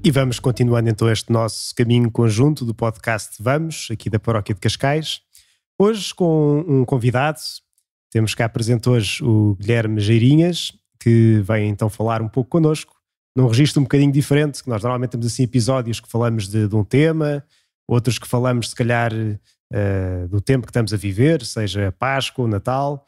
E vamos continuando então este nosso caminho conjunto do podcast Vamos, aqui da Paróquia de Cascais. Hoje com um convidado, temos cá presente hoje o Guilherme Geirinhas, que vem então falar um pouco connosco, num registro um bocadinho diferente, que nós normalmente temos assim episódios que falamos de um tema, outros que falamos se calhar do tempo que estamos a viver, seja Páscoa, Natal.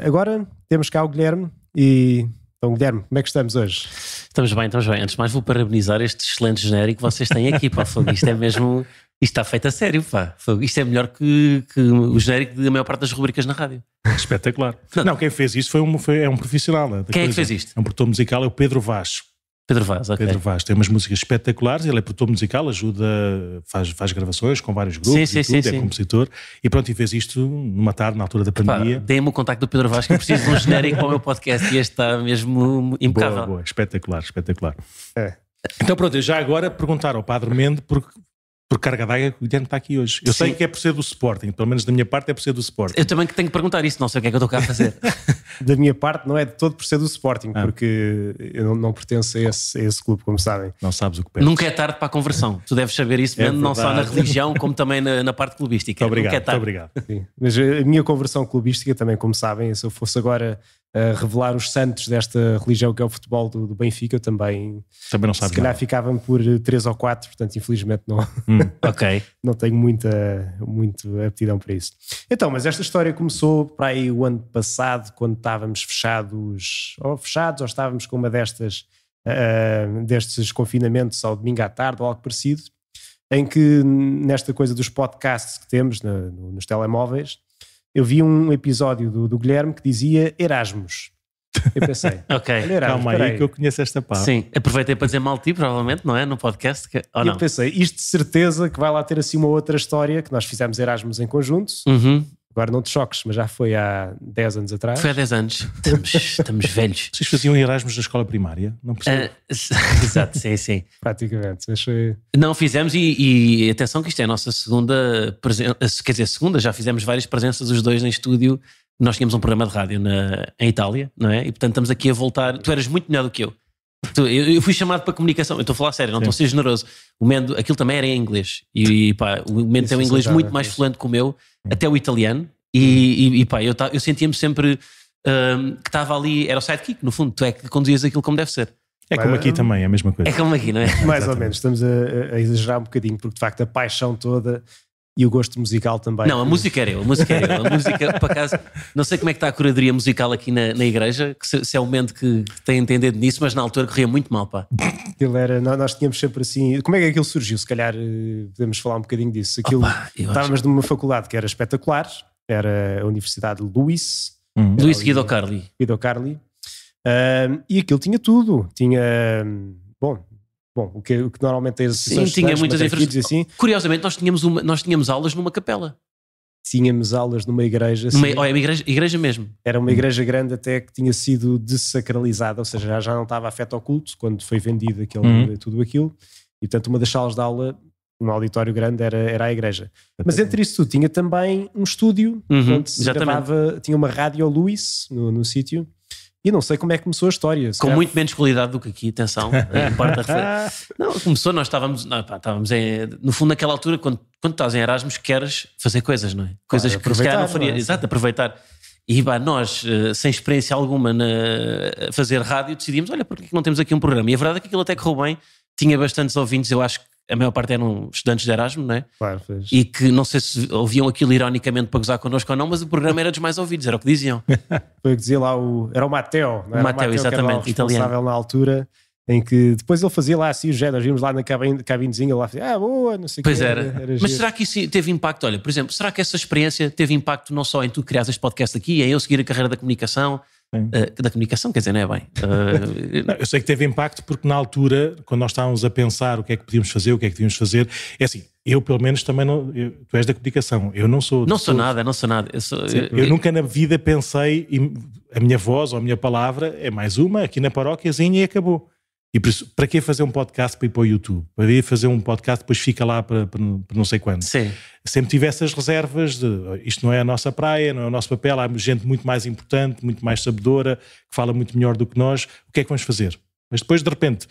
Agora temos cá o Guilherme e... Então, Guilherme, como é que estamos hoje? Estamos bem. Antes de mais vou parabenizar este excelente genérico que vocês têm aqui, pá. Isto é mesmo... Isto está feito a sério, pá. Isto é melhor que o genérico da maior parte das rubricas na rádio. Espetacular. Não, quem fez isto é um profissional. Quem é que fez isto? É um produtor musical, é o Pedro Vaz. Pedro Vaz, ok. Pedro Vaz tem umas músicas espetaculares, ele é produtor musical, ajuda, faz gravações com vários grupos, sim. É compositor, e pronto, e fez isto numa tarde, na altura da pandemia. Dê-me o contacto do Pedro Vaz, que eu preciso de um genérico para o meu podcast, e este está mesmo impecável. Boa, espetacular. Então pronto, eu já agora perguntar ao Padre Mende por carga d'água que o Guilherme está aqui hoje. Eu sei que é por ser do Sporting, pelo menos da minha parte é por ser do Sporting. Eu também tenho que perguntar isso, não sei o que é que eu estou cá a fazer. Da minha parte não é de todo por ser do Sporting, porque eu não pertenço a esse clube, como sabem. Não sabes o que penso. Nunca é tarde para a conversão. Tu deves saber isso, não só na religião, como também na parte clubística. Muito obrigado. Sim. Mas a minha conversão clubística também, como sabem, se eu fosse agora revelar os santos desta religião que é o futebol do Benfica, eu também não sabes se calhar nada. ficava-me por 3 ou 4, portanto infelizmente não, não tenho muita aptidão para isso. Então, mas esta história começou para aí o ano passado, quando estávamos fechados ou estávamos com uma destes confinamentos ao domingo à tarde ou algo parecido, em que nesta coisa dos podcasts que temos nos telemóveis, eu vi um episódio do Guilherme que dizia Erasmus. Eu pensei, Erasmus, calma aí que eu conheço esta parte. Sim, aproveitei para dizer mal tipo, provavelmente, não é? No podcast. Eu pensei, isto de certeza que vai lá ter assim uma outra história, que nós fizemos Erasmus em conjunto. Agora não te choques, mas já foi há 10 anos atrás. Foi há 10 anos. Estamos velhos. Vocês faziam Erasmus na escola primária? Não percebo. Exato, sim. Praticamente. Mas foi... Não, fizemos e atenção que isto é a nossa segunda presença, quer dizer, já fizemos várias presenças os dois em estúdio. Nós tínhamos um programa de rádio em Itália, não é? E portanto estamos aqui a voltar. Tu eras muito melhor do que eu. Eu fui chamado para comunicação, eu estou a falar sério, não estou a ser generoso. O Mendo, aquilo também era em inglês e pá, o Mendo tem um inglês muito mais fluente que o meu, até o italiano, e pá, eu sentia-me sempre que estava ali, era o sidekick, no fundo, tu é que conduzias aquilo como deve ser. É como aqui também, é a mesma coisa. É como aqui, não é? Mais ou menos, estamos a exagerar um bocadinho, porque de facto a paixão toda e o gosto musical também. Não, a música era eu. A música, por acaso, não sei como é que está a curadoria musical aqui na igreja, se é o Mendo que tem entendido nisso, mas na altura corria muito mal, pá. Nós tínhamos sempre assim... Como é que aquilo surgiu? Se calhar podemos falar um bocadinho disso. Estávamos numa faculdade que era espetacular, era a Universidade Luís Guido Carli. E aquilo tinha tudo. Tinha... Bom, o que normalmente tem as associações. Sim, tinha muitas infraestruturas assim. Curiosamente, nós tínhamos aulas numa capela. Tínhamos aulas numa igreja. Uma igreja mesmo. Era uma igreja grande até que tinha sido dessacralizada, ou seja, já não estava afeto ao culto quando foi vendido tudo aquilo. E portanto uma das salas de aula, um auditório grande, era a igreja. Mas entre isso tudo tinha também um estúdio onde se gravava, tinha uma rádio Luís no sítio. E não sei como é que começou a história. Com muito menos qualidade do que aqui, atenção. Não, começou, nós estávamos no fundo naquela altura, quando estás em Erasmus, queres fazer coisas, não é? Coisas que se calhar não faria. Exato, aproveitar. E nós, sem experiência alguma a fazer rádio, decidimos, olha, porque não temos aqui um programa? E a verdade é que aquilo até correu bem, tinha bastantes ouvintes, eu acho que a maior parte eram estudantes de Erasmus, não é? Claro, fez. E que não sei se ouviam aquilo ironicamente para gozar connosco ou não, mas o programa era dos mais ouvidos, era o que diziam. Foi o que dizia lá era o Matteo, não é? O Matteo, exatamente, responsável italiano. Na altura, em que depois ele fazia lá assim os géneros, vimos lá na cabinezinha, lá fazia, boa, não sei o que. Pois era. Mas será que isso teve impacto? Olha, por exemplo, será que essa experiência teve impacto não só em tu criares este podcast aqui, em eu seguir a carreira da comunicação? Da comunicação, quer dizer, não é bem. Não, eu sei que teve impacto porque na altura, quando nós estávamos a pensar o que é que podíamos fazer, o que é que devíamos fazer, é assim, eu pelo menos também não. Tu és da comunicação, eu não sou. Não sou nada. Eu nunca na vida pensei, a minha voz ou a minha palavra é mais uma, aqui na paróquiazinha e acabou. E por isso, para que fazer um podcast para ir para o YouTube? Para ir fazer um podcast depois fica lá para não sei quando. Sim. Sempre tive essas reservas de isto não é a nossa praia, não é o nosso papel, há gente muito mais importante, muito mais sabedora, que fala muito melhor do que nós. O que é que vamos fazer? Mas depois, de repente,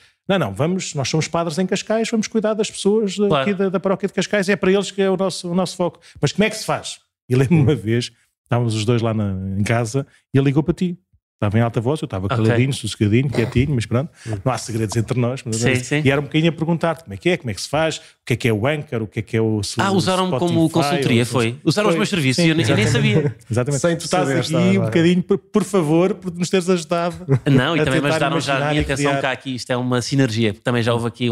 nós somos padres em Cascais, vamos cuidar das pessoas aqui da paróquia de Cascais, é para eles que é o nosso foco. Mas como é que se faz? E lembro-me uma vez, estávamos os dois lá em casa e ele ligou para ti. Estava em alta voz, eu estava caladinho, sossegadinho, quietinho, mas pronto, não há segredos entre nós. Sim. E era um bocadinho a perguntar-te como é que se faz, o que é o Anchor, o que é o usaram-me como consultoria, foi? Usaram os meus serviços e eu nem sabia. Exatamente. Sem tu estás aqui um bocadinho, por favor, por nos teres ajudado. Não, e também me ajudaram já a minha atenção cá aqui, isto é uma sinergia, porque também já houve aqui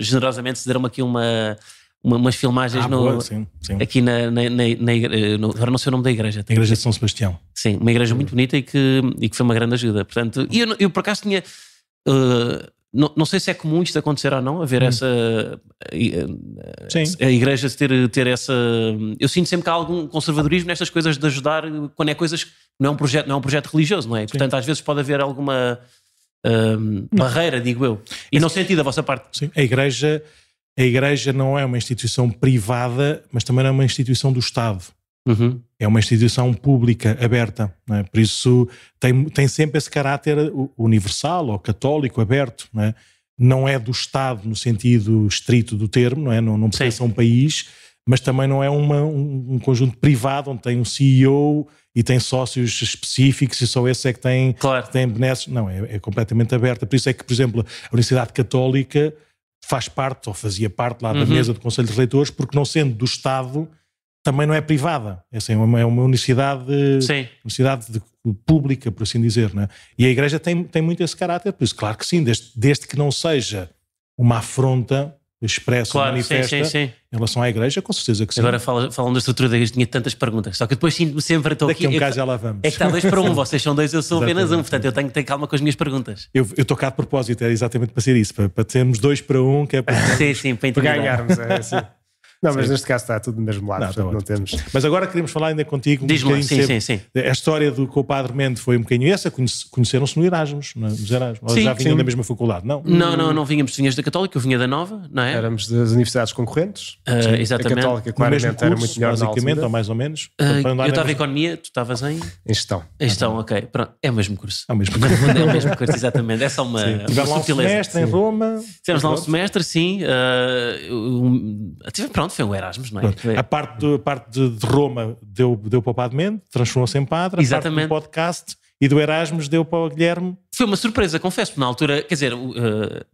generosamente se deram aqui umas filmagens aqui agora não sei o nome da igreja. A igreja de São Sebastião. Sim, uma igreja muito bonita e que foi uma grande ajuda. Portanto, eu por acaso tinha... não sei se é comum isto acontecer ou não, haver essa... a igreja ter essa... Eu sinto sempre que há algum conservadorismo nestas coisas de ajudar quando é coisas... Não é um projeto religioso, não é? Portanto, às vezes pode haver alguma barreira, digo eu. E não sentido da vossa parte. Sim, a igreja não é uma instituição privada, mas também não é uma instituição do Estado. Uhum. É uma instituição pública, aberta. Não é? Por isso tem sempre esse caráter universal ou católico, aberto. Não é do Estado no sentido estrito do termo, não pertence a um país, mas também não é um conjunto privado onde tem um CEO e tem sócios específicos e só esse é que tem benesses. Não, é completamente aberta. Por isso é que, por exemplo, a Universidade Católica faz parte, ou fazia parte lá da mesa do Conselho de Reitores, porque não sendo do Estado, também não é privada. É uma universidade pública, por assim dizer. E a Igreja tem muito esse caráter, por isso, claro que sim, desde que não seja uma afronta expressa, manifesta, em relação à Igreja, com certeza que sim. Agora falando da estrutura da Igreja, tinha tantas perguntas, só que depois sinto-me sempre... Daqui a um bocado já lá vamos. É que está 2-1, vocês são 2, eu sou apenas 1, portanto eu tenho que ter calma com as minhas perguntas. Eu estou cá de propósito, era exatamente para ser isso, para termos 2-1, que é para... sim, para ganharmos, é assim. Não, mas neste caso está tudo do mesmo lado, não temos... Mas agora queremos falar ainda contigo. Diz-me, sim. A história com o Padre Mendes foi um bocadinho essa, conheceram-se no Erasmus, nos Erasmus. Ou já vinham da mesma faculdade, não? Não vinhamos, tu vinhas da Católica, eu vinha da Nova, não é? Éramos das universidades concorrentes. Exatamente. A Católica claramente curso, era muito melhor basicamente, ou mais ou menos. Eu estava em Economia, tu estavas em Gestão. Ok. Pronto. É o mesmo curso. É o mesmo curso. É o mesmo curso, exatamente. É só uma tivemos lá um semestre em Roma. Tivemos lá um semestre, sim. Pronto, foi um Erasmus, não é? A parte de Roma deu para o Padre Mendes, transformou-se em padre. Exatamente. A parte do podcast e do Erasmus deu para o Guilherme. Foi uma surpresa, confesso, porque na altura, quer dizer,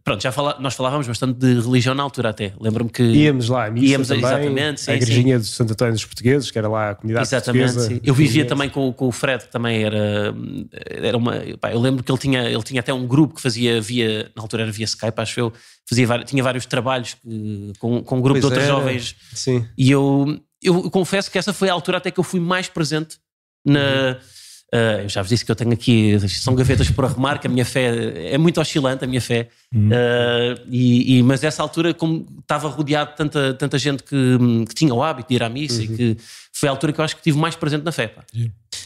pronto, nós falávamos bastante de religião na altura até. Lembro-me que... Íamos lá à missa também, exatamente, sim, a igrejinha de Santo António dos Portugueses, que era lá a comunidade portuguesa. Sim. Eu vivia também com o Fred, que também era uma... eu lembro que ele tinha até um grupo que fazia na altura era via Skype, acho eu, tinha vários trabalhos com um grupo de outros jovens. Sim. E eu confesso que essa foi a altura até que eu fui mais presente na... eu já vos disse que eu tenho aqui, são gavetas por arrumar, que a minha fé é muito oscilante, a minha fé. Mas essa altura, como estava rodeado de tanta gente que tinha o hábito de ir à missa, e que foi a altura que eu acho que estive mais presente na fé. Pá.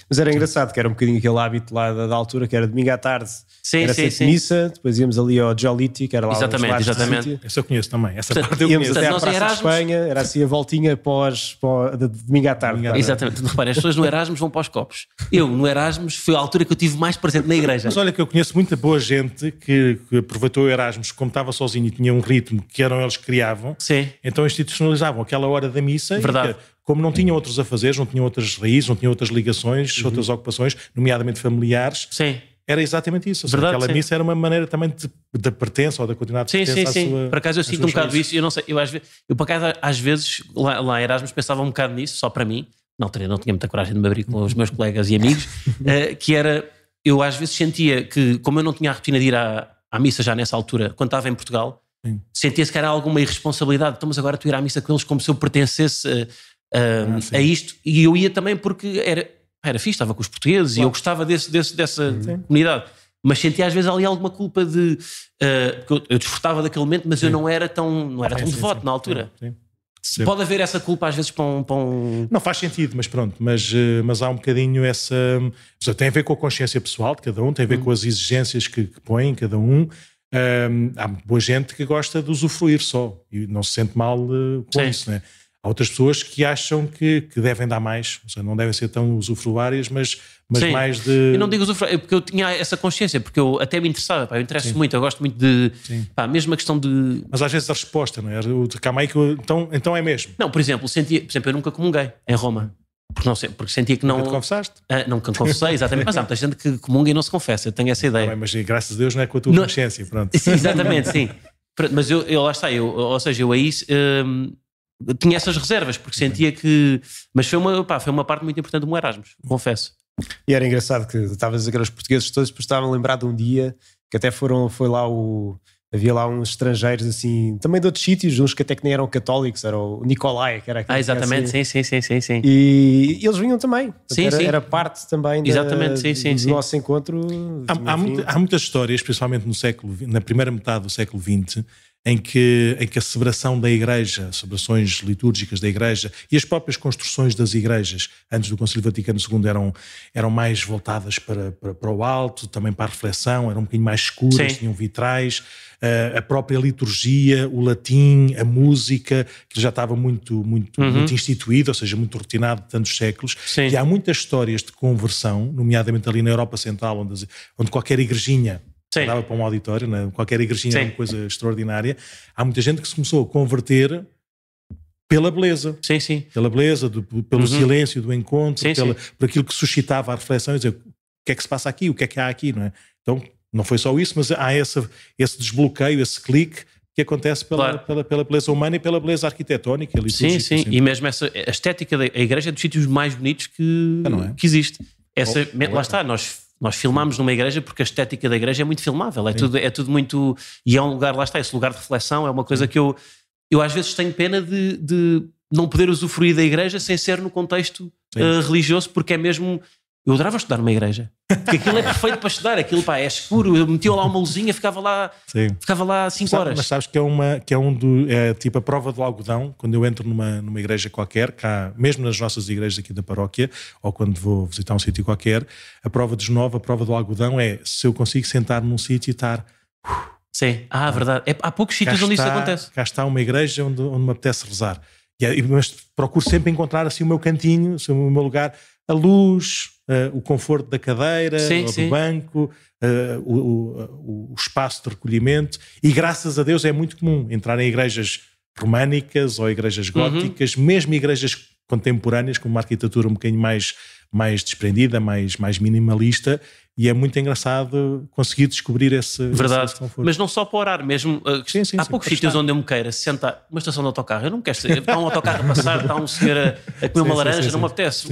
Mas era engraçado, que era um bocadinho aquele hábito lá da altura, que era domingo à tarde. Era sempre missa, depois íamos ali ao Joliti, que era lá exatamente. Essa eu conheço também, essa parte eu íamos conheço. até à Praça de Espanha, era assim a voltinha de domingo à tarde. Exatamente, reparem, as pessoas no Erasmus vão para os copos. Eu, no Erasmus, foi a altura que eu estive mais presente na igreja. Mas olha que eu conheço muita boa gente que aproveitou o Erasmus, como estava sozinho e tinha um ritmo que eram eles que criavam, então institucionalizavam aquela hora da missa. Verdade. Como não tinham outros afazeres, não tinham outras raízes, não tinham outras ligações, outras ocupações, nomeadamente familiares, era exatamente isso. Verdade, aquela missa era uma maneira também da pertença ou da continuidade de pertença à sua... Por acaso eu sinto um bocado isso, eu não sei, eu por acaso às vezes lá em Erasmus pensava um bocado nisso, só para mim, na altura não tinha muita coragem de me abrir com os meus colegas e amigos, que era, eu às vezes sentia que, como eu não tinha a rotina de ir à missa já nessa altura, quando estava em Portugal, sentia-se que era alguma irresponsabilidade, então mas agora tu ir à missa com eles como se eu pertencesse a isto, e eu ia também porque era fixe, estava com os portugueses e eu gostava dessa comunidade, mas sentia às vezes ali alguma culpa de porque eu desfrutava daquele momento, mas eu não era tão devoto na altura. Pode haver essa culpa às vezes para um... Não faz sentido, mas pronto, mas há um bocadinho essa... Tem a ver com a consciência pessoal de cada um, tem a ver com as exigências que põe cada um. Há boa gente que gosta de usufruir só e não se sente mal com isso, né? Há outras pessoas que acham que devem dar mais, ou seja, não devem ser tão usufruárias, mas mais de... Eu não digo usufruárias, porque eu tinha essa consciência, porque eu até me interessava, eu interesso muito, eu gosto muito de... Pá, mesmo a questão de... Mas às vezes a resposta, não é? Calma aí, então é mesmo. Não, por exemplo, eu nunca comunguei em Roma. Porque sentia que não... Nunca te confessaste? Nunca confessei, exatamente. Mas há muita gente que comunga e não se confessa, eu tenho essa ideia. Mas graças a Deus não é com a tua consciência, pronto. Sim, exatamente, sim. Mas eu lá está, ou seja, eu aí tinha essas reservas, porque sentia que... Mas foi uma parte muito importante do meu Erasmus, confesso. E era engraçado que estavas a dizer que os portugueses todos estavam a lembrar de um dia que até foi lá havia lá uns estrangeiros assim, também de outros sítios, uns que até que nem eram católicos, era o Nicolai, que era aquele. Exatamente, assim, sim. E eles vinham também. Sim, era parte também do nosso encontro. Há muitas histórias, principalmente na primeira metade do século XX, em que a celebração da Igreja, celebrações litúrgicas da Igreja e as próprias construções das igrejas antes do Concílio Vaticano II eram mais voltadas para o alto, também para a reflexão, eram um bocadinho mais escuras, tinham vitrais, a própria liturgia, o latim, a música, que já estava muito instituído, ou seja, muito rotinado de tantos séculos. Sim. E há muitas histórias de conversão, nomeadamente ali na Europa Central, onde qualquer igrejinha dava para um auditório, né? Qualquer igrejinha era uma coisa extraordinária. Há muita gente que se começou a converter pela beleza. Sim. Pela beleza, pelo silêncio do encontro, por aquilo que suscitava a reflexão e dizer o que é que se passa aqui, o que é que há aqui, não é? Então, não foi só isso, mas há esse desbloqueio, esse clique que acontece pela beleza humana e pela beleza arquitetónica. Sim. Assim. E mesmo a estética da igreja é dos sítios mais bonitos que existe. Lá está, nós filmámos numa igreja porque a estética da igreja é muito filmável, é tudo muito... E é um lugar, lá está, esse lugar de reflexão é uma coisa que eu às vezes tenho pena de não poder usufruir da igreja sem ser no contexto religioso, porque é mesmo... Eu adorava estudar numa igreja, porque aquilo é perfeito para estudar, aquilo é escuro, eu metia lá uma luzinha, ficava lá 5 horas. Mas sabes que é tipo a prova do algodão, quando eu entro numa igreja qualquer, cá, mesmo nas nossas igrejas aqui da paróquia, ou quando vou visitar um sítio qualquer, a prova do algodão é se eu consigo sentar num sítio e estar... Sim, verdade. Há poucos sítios onde isso acontece. Cá está uma igreja onde me apetece rezar. Mas procuro sempre encontrar assim o meu cantinho, assim, o meu lugar, a luz... o conforto da cadeira, ou do banco, o espaço de recolhimento, e graças a Deus é muito comum entrar em igrejas românicas ou igrejas góticas, mesmo igrejas contemporâneas com uma arquitetura um bocadinho mais desprendida, mais minimalista, e é muito engraçado conseguir descobrir esse conforto. Mas não só para orar, mesmo há poucos sítios onde eu me queira sentar, uma estação de autocarro, eu não quero está um autocarro a passar, está um senhor a comer uma laranja, não me apetece,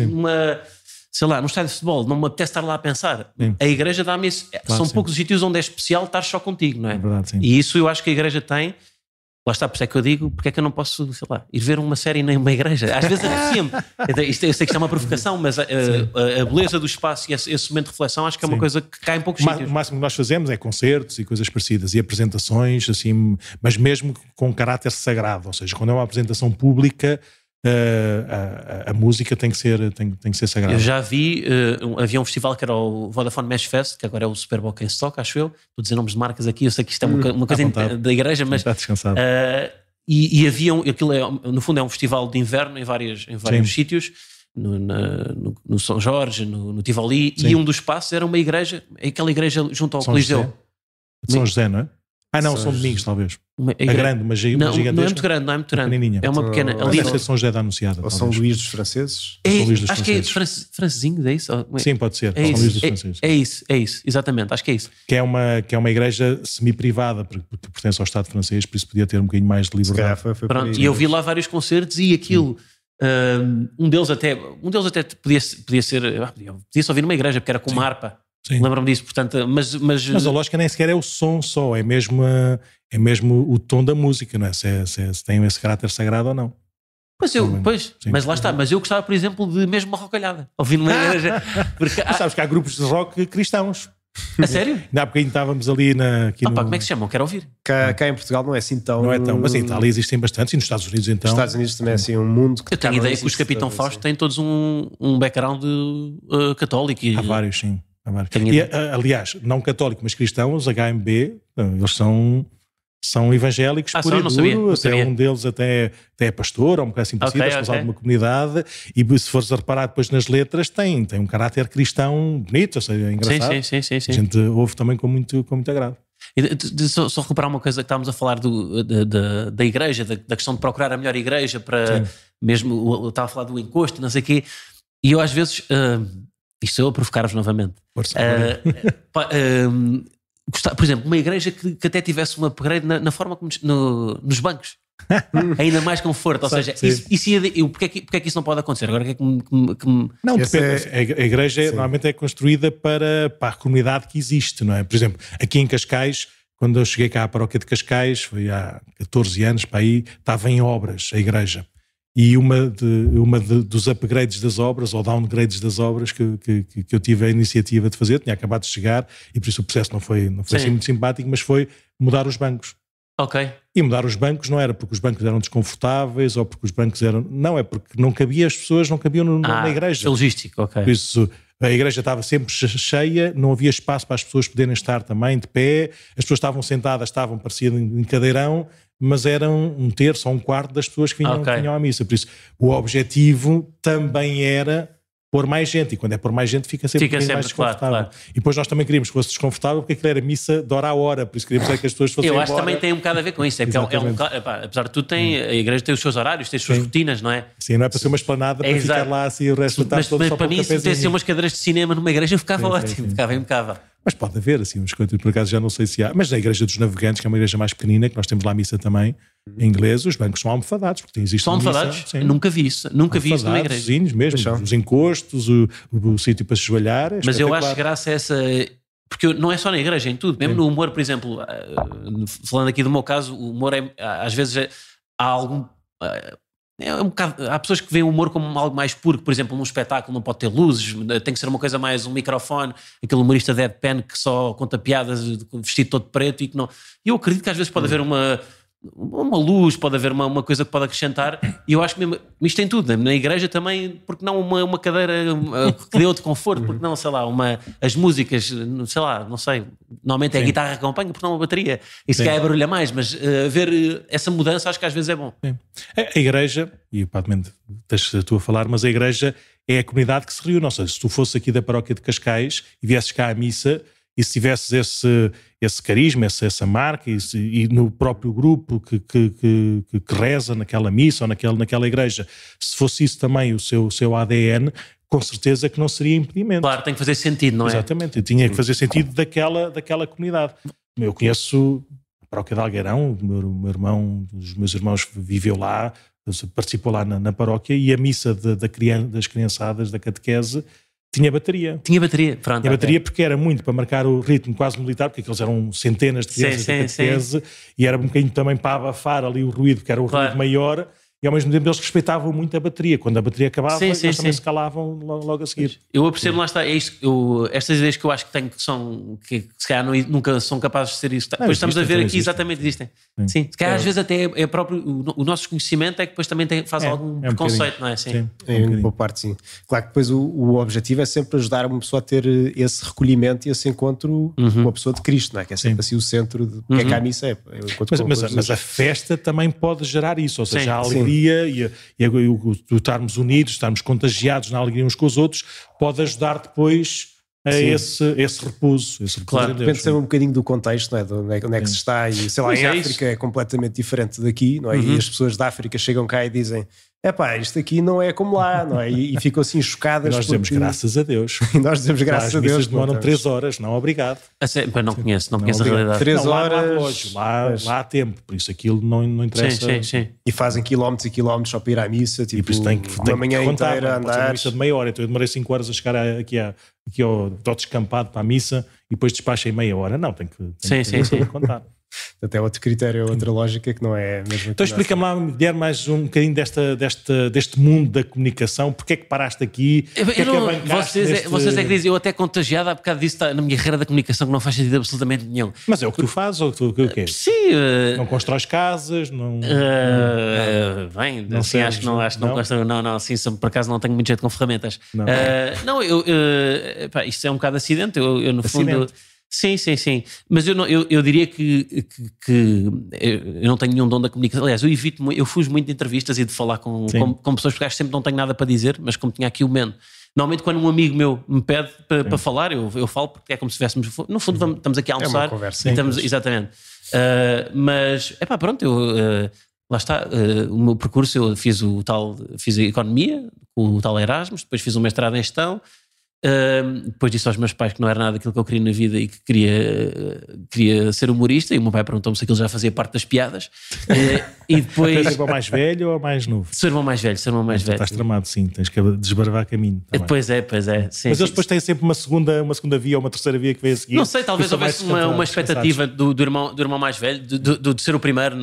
sei lá, no estádio de futebol, não me apetece estar lá a pensar. A igreja dá-me isso. São poucos os sítios onde é especial estar só contigo, não é? Verdade, e isso eu acho que a igreja tem. Lá está, por isso é que eu digo, porque é que eu não posso, sei lá, ir ver uma série nem uma igreja? Às vezes aprecia-me. Eu sei que isto é uma provocação, mas a beleza do espaço e esse momento de reflexão acho que é uma coisa que cai em poucos sítios. O máximo que nós fazemos é concertos e coisas parecidas, e apresentações, assim, mas mesmo com caráter sagrado, ou seja, quando é uma apresentação pública, a música tem que ser sagrada. Eu já vi, havia um festival que era o Vodafone Mesh Fest, que agora é o Super Bowl em Stock, acho eu. Estou a dizer nomes de marcas aqui, eu sei que isto é uma coisa da igreja, mas... Está descansado. E havia aquilo no fundo é um festival de inverno em vários sítios, no São Jorge, no Tivoli, e um dos espaços era uma igreja, aquela igreja junto ao Coliseu. São José, não é? não, São Domingos, talvez. É grande, mas gigantesca. Não é muito grande, não é muito grande. É uma pequena. Ali deve ser São José da Anunciada. Ou São Luís dos Franceses? Acho que é francesinhos, é isso? Sim, pode ser. São Luís dos Franceses. É isso, exatamente, acho que é isso. Que é uma igreja semi-privada, porque pertence ao Estado francês, por isso podia ter um bocadinho mais de liberdade. Pronto, e eu vi lá vários concertos e aquilo. Um deles até podia se ouvir numa igreja, porque era com uma harpa. Lembro-me disso, portanto, mas a lógica nem sequer é o som só, é mesmo o tom da música, não é? Se tem esse caráter sagrado ou não. Mas lá está, mas eu gostava, por exemplo, de mesmo uma rocalhada, ouvir numa igreja. Porque sabes que há grupos de rock cristãos. A sério? Há bocadinho estávamos ali como é que se chamam? Quero ouvir. Cá em Portugal não é assim tão... Não é tão, mas em Itália existem bastantes, e nos Estados Unidos então... Nos Estados Unidos também é assim um mundo... Eu tenho a ideia que os Capitão Fausto têm todos um background católico. Há vários, sim. E, aliás, não católico, mas cristãos, HMB, eles são são evangélicos puro e duro, até um deles até é pastor, ou um bocado assim parecido, responsável de uma comunidade, e se fores a reparar depois nas letras, tem um caráter cristão bonito, ou seja, é engraçado. Sim. A gente ouve também com muito agrado. Só recuperar uma coisa que estávamos a falar da igreja, da questão de procurar a melhor igreja para mesmo, eu estava a falar do encosto, não sei o quê, e eu às vezes, isto eu a provocar-vos novamente, por exemplo, uma igreja que até tivesse um upgrade na forma como nos bancos. Ainda mais conforto, ou seja, porque é que isso não pode acontecer? Agora que é que Não, depende. A igreja normalmente é construída para a comunidade que existe, não é? Por exemplo, aqui em Cascais, quando eu cheguei cá à paróquia de Cascais, foi há 14 anos para aí, estava em obras a igreja. E dos upgrades das obras, ou downgrades das obras que eu tive a iniciativa de fazer, tinha acabado de chegar, e por isso o processo não foi assim muito simpático, mas foi mudar os bancos. Ok. E mudar os bancos não era porque os bancos eram desconfortáveis, ou porque os bancos eram... Não, é porque não cabia, as pessoas não cabiam na igreja. Logístico, ok. Por isso, a igreja estava sempre cheia, não havia espaço para as pessoas poderem estar também de pé, as pessoas estavam sentadas, parecia em cadeirão, mas eram um terço ou um quarto das pessoas que vinham à missa. Por isso, o objetivo também era pôr mais gente, e quando é pôr mais gente fica sempre mais desconfortável. Claro. E depois nós também queríamos que fosse desconfortável, porque aquilo era missa de hora a hora, por isso queríamos que as pessoas fossem embora. Eu acho que também tem um bocado a ver com isso, apesar de tudo, a igreja tem os seus horários, tem as suas rotinas, não é? Sim, não é para ser uma esplanada para ficar lá assim o resto da tarde todo só para mim, se tivesse umas cadeiras de cinema numa igreja, ficava ótimo, ficava impecável. Mas pode haver, assim, uns coisas, por acaso já não sei se há. Mas na Igreja dos Navegantes, que é uma igreja mais pequenina, que nós temos lá a missa também, em inglês, os bancos são almofadados. Porque existe são almofadados? Nunca vi isso numa igreja. Mesmo, os encostos, o sítio para se joelhar. Mas eu acho graça a essa... Porque não é só na igreja, em tudo. Mesmo no humor, por exemplo, falando aqui do meu caso, o humor às vezes há algum... há pessoas que veem o humor como algo mais puro, por exemplo, num espetáculo não pode ter luzes, tem que ser uma coisa mais um microfone, aquele humorista deadpan que só conta piadas vestido todo preto e que não... Eu acredito que às vezes pode haver uma luz, pode haver uma coisa que pode acrescentar, e eu acho que mesmo, isto tem tudo, na igreja também, porque não uma cadeira que dê outro conforto, porque não, sei lá, as músicas, sei lá, não sei, normalmente é a guitarra que acompanha, porque não a bateria, e se calhar barulha mais, mas ver essa mudança acho que às vezes é bom. Sim. A igreja, e provavelmente deixas tu a falar, mas a igreja é a comunidade que se reúne, ou seja, se tu fosses aqui da paróquia de Cascais e viesses cá à missa, e se tivesses esse carisma, essa marca, e no próprio grupo que reza naquela missa ou naquela igreja, se fosse isso também o seu ADN, com certeza que não seria impedimento. Claro, tem que fazer sentido, não é? Exatamente, tinha que fazer sentido daquela comunidade. Eu conheço a paróquia de Algueirão, os meus irmãos viveu lá, participou lá na paróquia, e a missa das criançadas da catequese tinha bateria. Pronto. Tinha bateria porque era muito para marcar o ritmo quase militar, porque aqueles eram centenas de crianças da catequese, e era um bocadinho também para abafar ali o ruído, porque era o ruído maior, e ao mesmo tempo eles respeitavam muito a bateria. Quando a bateria acabava, eles também se calavam logo a seguir. Eu percebo, lá está, é isto, estas ideias que eu acho que tenho, que se calhar nunca são capazes de ser isso. Depois estamos a ver aqui, exatamente, existem. Sim. Se calhar às vezes até é próprio, o nosso conhecimento é que depois também faz algum preconceito, não é? Sim. Em boa parte, sim. Claro que depois o objetivo é sempre ajudar uma pessoa a ter esse recolhimento e esse encontro com a pessoa de Cristo, não é? Que é sempre assim o centro de que é que a missa é. Mas a festa também pode gerar isso, ou seja, a alegria e estarmos unidos, estarmos contagiados na alegria uns com os outros, pode ajudar depois a esse repouso. Claro, depende sempre um bocadinho do contexto, não é? De onde é que se está, e sei lá, em África é completamente diferente daqui, não é? E as pessoas da África chegam cá e dizem: isto aqui não é como lá, não é? E ficam assim chocadas. E nós dizemos graças a Deus. E nós dizemos graças a Deus. As demoram 3 horas, não obrigado. Não conheço a realidade. 3 horas. Lá há tempo, por isso aquilo não interessa. Sim. E fazem quilómetros e quilómetros só para ir à missa, tipo, e por isso tem uma manhã inteira a andar. Uma missa de meia hora, então eu demorei 5 horas a chegar aqui ao descampado para a missa e depois despachei meia hora. Não, tem que contar. Até outro critério, outra lógica que não é mesmo. Então explica-me lá, Guilherme, mais um bocadinho deste mundo da comunicação. Porque é que paraste aqui? Vocês é que dizem, eu até contagiado há bocado disso, na minha carreira da comunicação, que não faz sentido absolutamente nenhum. Mas é o que tu fazes ou o que é? Sim. Não constróis casas? Não assim, acho que não construo. Não, sim, por acaso não tenho muito jeito com ferramentas. Isto é um bocado acidente. Eu no fundo... Sim. Mas eu diria que eu não tenho nenhum dom da comunicação. Aliás, eu fujo muito de entrevistas e de falar com pessoas, porque acho que sempre não tenho nada para dizer, mas como tinha aqui o momento. Normalmente quando um amigo meu me pede para falar, eu falo, porque é como se estivéssemos... No fundo estamos aqui a almoçar. É uma conversa. Exatamente. Mas, pronto, lá está, o meu percurso, eu fiz a economia, o tal Erasmus, depois fiz um mestrado em gestão, depois disse aos meus pais que não era nada aquilo que eu queria na vida e que queria ser humorista, e o meu pai perguntou-me se aquilo já fazia parte das piadas. E depois... És o irmão mais velho ou mais novo? Sou irmão mais velho. Estás tramado, sim, tens que desbravar caminho. Também. Pois é. Sim, mas eles depois têm sempre uma segunda via ou uma terceira via que vem a seguir. Não sei, talvez houvesse uma expectativa do irmão mais velho, de ser o primeiro,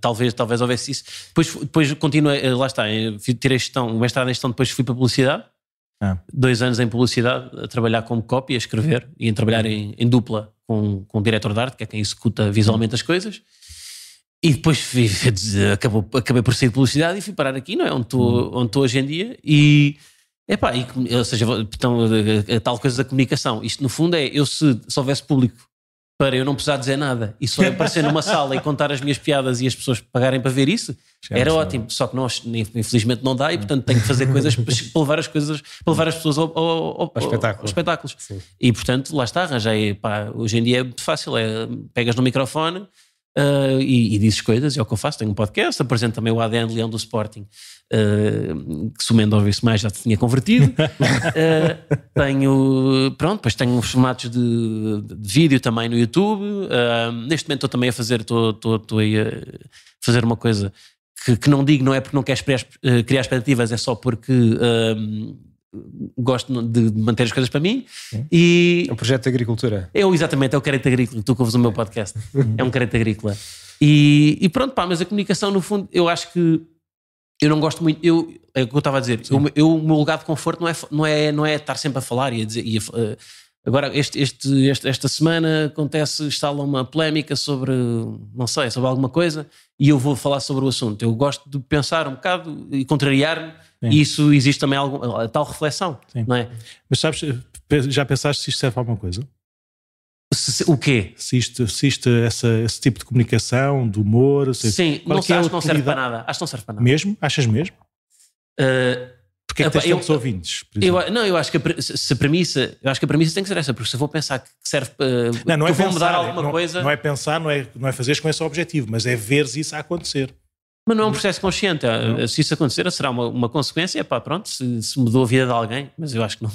talvez houvesse isso. Depois continuei, lá está, tirei gestão, o mestrado em gestão, depois fui para publicidade. 2 anos em publicidade, a trabalhar como copy, a escrever e a trabalhar em dupla com o diretor de arte, que é quem executa visualmente as coisas. E depois acabei por sair de publicidade e fui parar aqui, não é? Onde estou hoje em dia. Ou seja, então, a tal coisa da comunicação. Isto, no fundo, eu se houvesse público para eu não precisar dizer nada e só aparecer numa sala e contar as minhas piadas e as pessoas pagarem para ver isso, era ótimo. Só que infelizmente não dá, e portanto tenho que fazer coisas para levar as pessoas aos espetáculos. Sim. E portanto, lá está, arranjei. Hoje em dia é muito fácil, pegas no microfone e dizes coisas, é o que eu faço. Tenho um podcast, apresento também o ADN Leão do Sporting, que se o Mendo ouvisse mais já te tinha convertido. Depois tenho uns formatos de vídeo também no YouTube. Neste momento estou também a fazer uma coisa que não digo, não é porque não queres criar expectativas, é só porque gosto de manter as coisas para mim. E é um projeto de agricultura. Exatamente, é o Crédito Agrícola, tu que ouves o meu podcast. É um Crédito Agrícola. E pronto, mas a comunicação, no fundo, eu acho que eu não gosto muito. É o que eu estava a dizer. O meu lugar de conforto não é estar sempre a falar e a dizer. Agora, esta semana instala uma polémica sobre alguma coisa, e eu vou falar sobre o assunto. Eu gosto de pensar um bocado e contrariar-me, e isso existe também a tal reflexão, não é? Mas sabes, já pensaste se isto serve para alguma coisa? O quê? Se isto esse tipo de comunicação, de humor... Sim, acho que não serve para nada. Acho que não serve para nada. Mesmo? Achas mesmo? Porque é que tens tantos ouvintes? Eu acho que a premissa tem que ser essa, porque se eu vou pensar que serve para não é vou mudar alguma coisa... Não é pensar, não é fazeres com esse objetivo, mas é veres isso a acontecer. Mas não é um processo consciente. Se isso acontecer, será uma consequência. Pronto, se mudou a vida de alguém. Mas eu acho que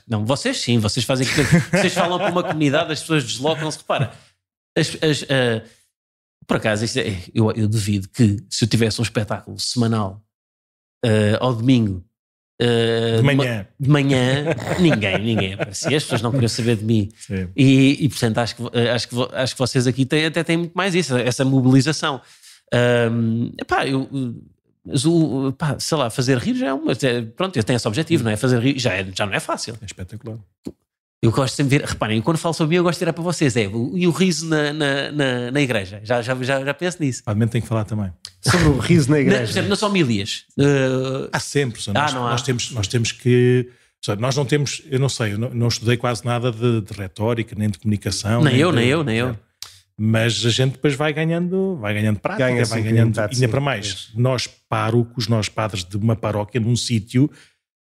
não. Vocês sim, vocês fazem aquilo. Vocês falam para uma comunidade, as pessoas deslocam-se. Repara, por acaso, eu duvido que se eu tivesse um espetáculo semanal ao domingo, de manhã ninguém aparecia, as pessoas não queriam saber de mim. E portanto acho que vocês aqui até têm muito mais isso, essa mobilização. Sei lá, fazer rir já pronto, eu tenho esse objetivo, não é? Fazer rir já não é fácil. É espetacular. Eu gosto sempre de ver, reparem, quando falo sobre mim eu gosto de ir para vocês, e o riso na igreja, já penso nisso. Provavelmente tenho que falar também. Sobre o riso na igreja. Por exemplo, nas homilias. Há sempre, nós temos que... Nós não temos, eu não sei, eu não estudei quase nada de retórica, nem de comunicação. Nem eu. Mas a gente depois vai ganhando prática, vai ganhando, ainda para mais. Nós párocos, nós padres de uma paróquia num sítio,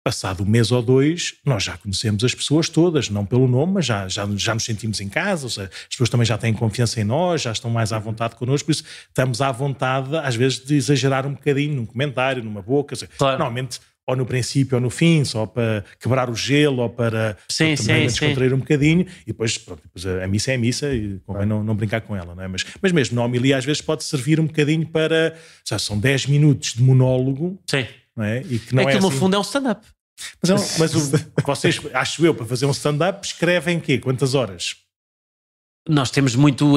passado 1 mês ou 2, nós já conhecemos as pessoas todas, não pelo nome, mas já nos sentimos em casa, ou seja, as pessoas também já têm confiança em nós, já estão mais à vontade connosco, por isso estamos à vontade às vezes de exagerar um bocadinho num comentário, numa boca, claro. Normalmente ou no princípio ou no fim, só para quebrar o gelo ou para também descontrair um bocadinho, e depois, pronto, a missa é a missa e convém não brincar com ela, não é? Mas mesmo na homilia às vezes pode servir um bocadinho para, são 10 minutos de monólogo, não é? E que não que no fundo é um stand-up. Mas vocês, acho eu, para fazer um stand-up, escrevem quê? Quantas horas? Nós temos muito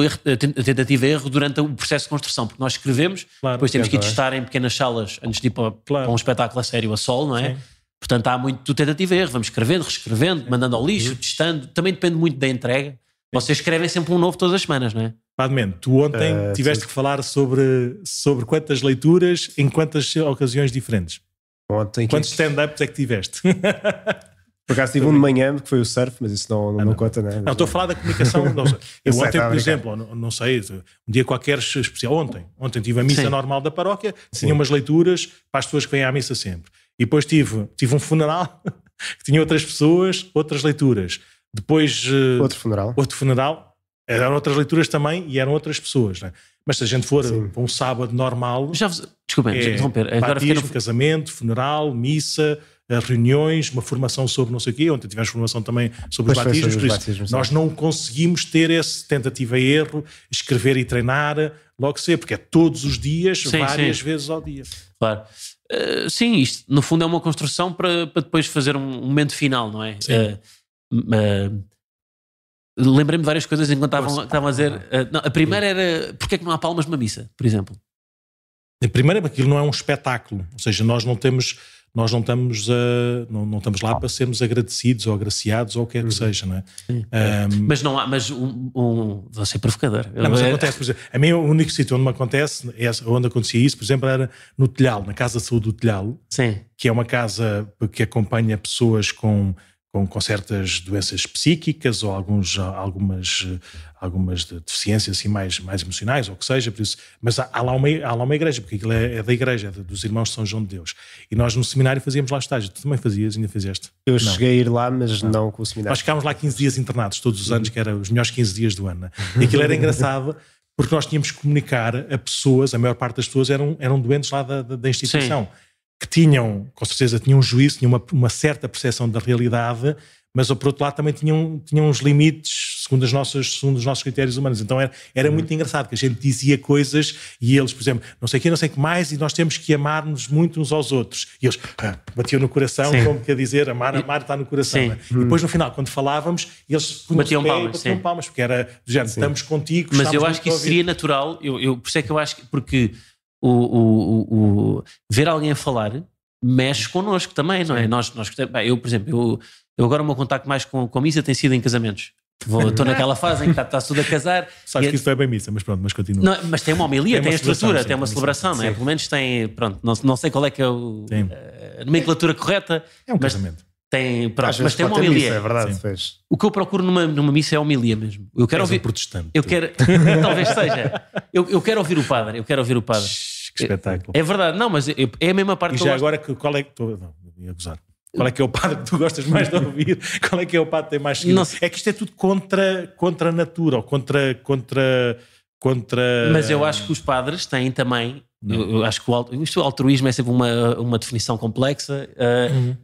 tentativa e erro durante o processo de construção, porque nós escrevemos, depois temos que ir testar em pequenas salas antes de ir para um espetáculo a sério, a solo, não é? Sim. Portanto, há muito tentativa e erro. Vamos escrevendo, reescrevendo, mandando ao lixo, testando. Também depende muito da entrega. Vocês escrevem sempre um novo todas as semanas, não é? Padre, tu ontem tiveste que falar sobre quantas leituras em quantas ocasiões diferentes? Quantos stand-ups é que tiveste? Por acaso tive um de manhã que foi o surf, mas isso não conta, né? Não, estou a falar da comunicação. Eu ontem, por exemplo, não sei, um dia qualquer especial, ontem tive a missa normal da paróquia, tinha umas leituras para as pessoas que vêm à missa sempre. E depois tive um funeral que tinha outras pessoas, outras leituras. Depois outro funeral, eram outras leituras também e eram outras pessoas, né? Mas se a gente for para um sábado normal, desculpem, interromper. Batismo, casamento, funeral, missa, reuniões, uma formação sobre não sei o quê. Ontem tivemos formação também sobre os batismos, por isso nós não conseguimos ter esse tentativa e erro, escrever e treinar logo cedo, porque é todos os dias, várias vezes ao dia. Claro. Sim, isto no fundo é uma construção para depois fazer um momento final, não é? Lembrei-me de várias coisas enquanto estavam a dizer. A primeira era porque é que não há palmas numa missa, por exemplo? A primeira, aquilo não é um espetáculo, ou seja, nós não estamos lá para sermos agradecidos ou agraciados ou o que quer que seja, não é? Mas não há, vou ser provocador. Mas acontece, por exemplo, a mim o único sítio onde me acontece, onde acontecia isso, por exemplo, era no Telhal, na Casa de Saúde do Telhal, que é uma casa que acompanha pessoas com certas doenças psíquicas ou algumas deficiências assim mais emocionais ou o que seja, por isso, mas há lá uma igreja, porque aquilo é da igreja, dos Irmãos de São João de Deus, e nós no seminário fazíamos lá estágio. Tu também fazias, ainda fizeste? Eu cheguei a ir lá, mas não com o seminário. Nós ficámos lá 15 dias internados todos os anos, que eram os melhores 15 dias do ano, né? E aquilo era engraçado porque nós tínhamos que comunicar a pessoas, a maior parte das pessoas eram doentes lá da instituição. Que tinham, com certeza, tinham um juízo, tinham uma certa percepção da realidade, mas por outro lado também tinham uns limites segundo os nossos critérios humanos. Então era muito engraçado que a gente dizia coisas e eles, por exemplo, não sei o que mais, e nós temos que amar-nos muito uns aos outros. E eles batiam no coração, como quer dizer, amar está no coração. Né? E depois no final, quando falávamos, eles batiam palmas, porque era do género, estamos contigo. Mas eu acho que isso seria natural, por isso é que eu acho que, porque ver alguém a falar mexe connosco também, não é? Eu, por exemplo, eu agora o meu contacto mais com a missa tem sido em casamentos. Estou naquela fase em que está tudo a casar. Sabes que isso não é bem missa, mas pronto, mas continua. Não, mas tem uma homilia, tem a estrutura, tem uma celebração, não é? Pelo menos tem, pronto, não sei qual é que é a nomenclatura correta. É um casamento. Mas tem uma homilia. É verdade. O que eu procuro numa missa é a homilia mesmo. Eu quero ouvir. Protestante. Talvez seja. Eu quero ouvir o padre. Que espetáculo. É verdade, não, mas é a mesma parte. E já agora, qual é que ia gozar? Qual é que é o padre que tu gostas mais de ouvir? Qual é que é o padre que tem mais seguidores? É que isto é tudo contra a natura, ou contra... Mas eu acho que os padres têm também... Eu acho que o altruísmo é sempre uma definição complexa.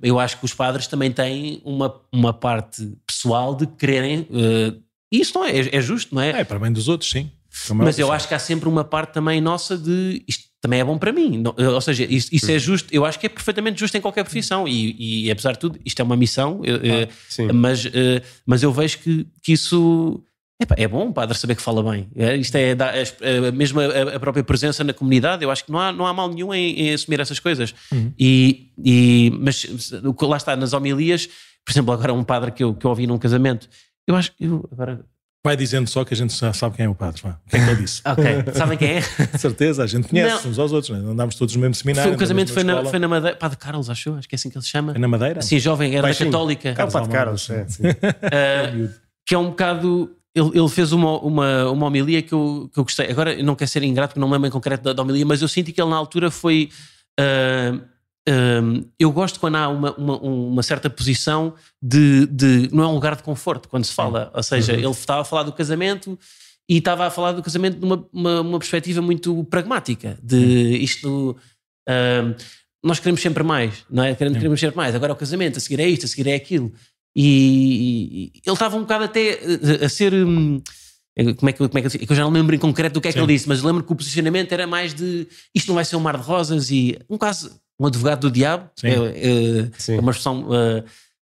Eu acho que os padres também têm uma parte pessoal de quererem... E isso não é justo, não é? É para bem dos outros, sim. Mas eu acho que há sempre uma parte também nossa de... Isto também é bom para mim. Ou seja, isso é justo. Eu acho que é perfeitamente justo em qualquer profissão. E apesar de tudo, isto é uma missão. Mas eu vejo que isso... É bom o padre saber que fala bem. Isto mesmo a própria presença na comunidade. Eu acho que não há mal nenhum em assumir essas coisas. Mas lá está, nas homilias, por exemplo, agora um padre que eu ouvi num casamento, eu acho que agora... Vai dizendo só que a gente já sabe quem é o padre. Quem é que ele disse? Ok, sabem quem é? De certeza, a gente conhece uns aos outros, não andámos todos no mesmo seminário. O casamento foi na Madeira. Padre Carlos, acho que é assim que ele se chama. Foi na Madeira? Sim, jovem, era da Católica. É o Padre Carlos, que é um bocado... Ele fez uma homilia que eu gostei. Agora, eu não quero ser ingrato, porque não me lembro em concreto da homilia, mas eu senti que ele na altura foi... eu gosto quando há uma certa posição de não é um lugar de conforto quando se fala, ou seja, ele estava a falar do casamento e estava a falar do casamento de uma perspectiva muito pragmática de isto, nós queremos sempre mais, não é? Queremos sempre mais, agora é o casamento, a seguir é isto, a seguir é aquilo, e ele estava um bocado até a ser... Como é que eu já não lembro em concreto do que é que ele disse, mas lembro que o posicionamento era mais de isto não vai ser um mar de rosas e um advogado do diabo, uma expressão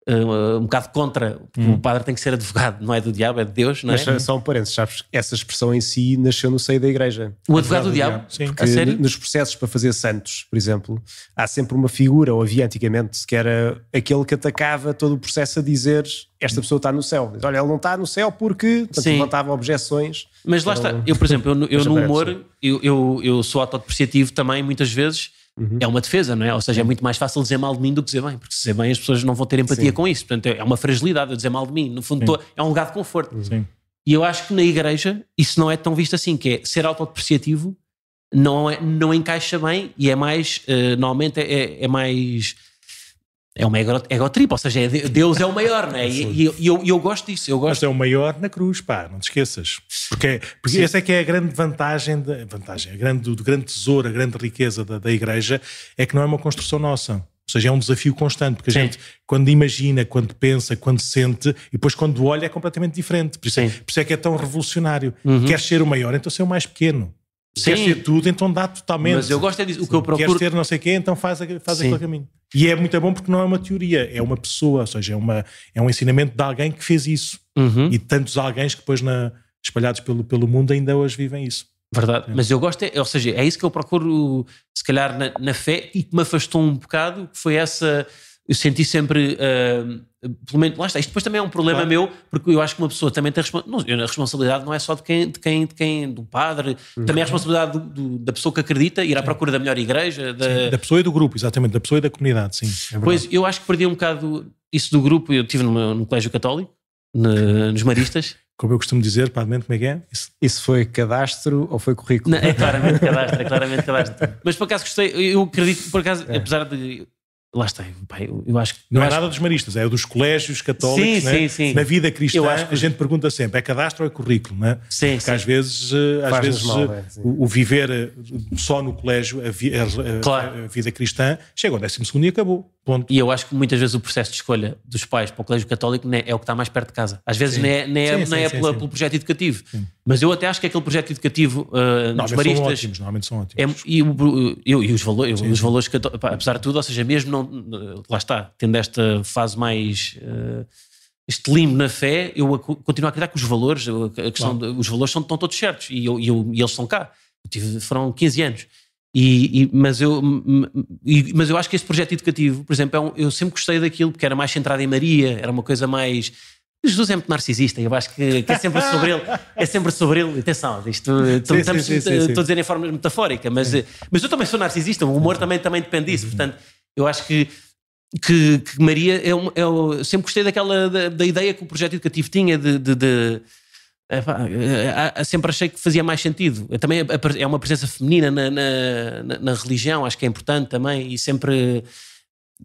um bocado contra, o padre tem que ser advogado, não é do diabo, é de Deus, não é? Mas só um parênteses, sabes, essa expressão em si nasceu no seio da igreja. O advogado do diabo? Sim. Porque nos processos para fazer santos, por exemplo, há sempre uma figura, ou havia antigamente, que era aquele que atacava todo o processo a dizer esta pessoa está no céu. Olha, ele não está no céu porque levantava objeções. Mas lá está, eu por exemplo, eu no humor, eu sou autodepreciativo também muitas vezes. é uma defesa, não é? Ou seja, é muito mais fácil dizer mal de mim do que dizer bem, porque se dizer bem as pessoas não vão ter empatia com isso. Portanto, é uma fragilidade eu dizer mal de mim. No fundo, é um lugar de conforto. Sim. E eu acho que na igreja isso não é tão visto assim, que é ser autodepreciativo não encaixa bem e é mais, normalmente é mais... É uma egotrip, ou seja, Deus é o maior, não é? E eu gosto disso. Mas é o maior na cruz, pá, não te esqueças. Porque essa é que é a grande vantagem, o grande tesouro, a grande riqueza da igreja, é que não é uma construção nossa. Ou seja, é um desafio constante, porque a gente, quando imagina, quando pensa, quando sente, e depois quando olha é completamente diferente. Por isso é que é tão revolucionário. Queres ser o maior, então ser o mais pequeno. Queres ter tudo, então dá totalmente. Mas eu gosto é disso. O que eu procuro... Queres ter não sei o quê, então faz aquele caminho. E é muito bom porque não é uma teoria, é uma pessoa, ou seja, é um ensinamento de alguém que fez isso. E tantos alguém que depois espalhados pelo mundo ainda hoje vivem isso. Verdade, mas eu gosto, ou seja, é isso que eu procuro se calhar na fé e que me afastou um bocado, que foi essa... Eu senti sempre, pelo menos, lá está, isto depois também é um problema meu, porque eu acho que uma pessoa também tem a responsabilidade não é só do padre, também é a responsabilidade da pessoa que acredita, ir à procura da melhor igreja. Da pessoa e do grupo, exatamente, da pessoa e da comunidade, sim. Pois, eu acho que perdi um bocado isso do grupo, eu estive no colégio católico, nos maristas. Como eu costumo dizer, padamente, como é que é? Isso foi cadastro ou foi currículo? Não, é claramente cadastro. Mas por acaso gostei, eu acredito, por acaso, apesar de... Lá está, eu acho que... Não é nada dos maristas, é dos colégios católicos, né? Sim. Na vida cristã a gente pergunta sempre, é cadastro ou é currículo, não é? Porque às vezes o viver só no colégio, a vida cristã, chega ao 12º e acabou, ponto. E eu acho que muitas vezes o processo de escolha dos pais para o colégio católico é o que está mais perto de casa. Às vezes não é pelo projeto educativo. Mas eu até acho que aquele projeto educativo dos maristas... Normalmente são ótimos. E os valores católicos, apesar de tudo, ou seja, mesmo lá está, tendo esta fase mais este limbo na fé, eu continuo a acreditar que os valores, os valores estão todos certos e eles estão cá. Foram 15 anos. Mas eu acho que este projeto educativo, por exemplo, eu sempre gostei daquilo porque era mais centrado em Maria, era uma coisa mais... Jesus é muito narcisista, eu acho que é sempre sobre ele. É sempre sobre ele. Atenção, estou a dizer em forma metafórica, mas eu também sou narcisista, o humor também depende disso. Portanto, eu acho que Maria sempre gostei da ideia que o projeto educativo tinha sempre achei que fazia mais sentido. Também é uma presença feminina na religião, acho que é importante também, e sempre...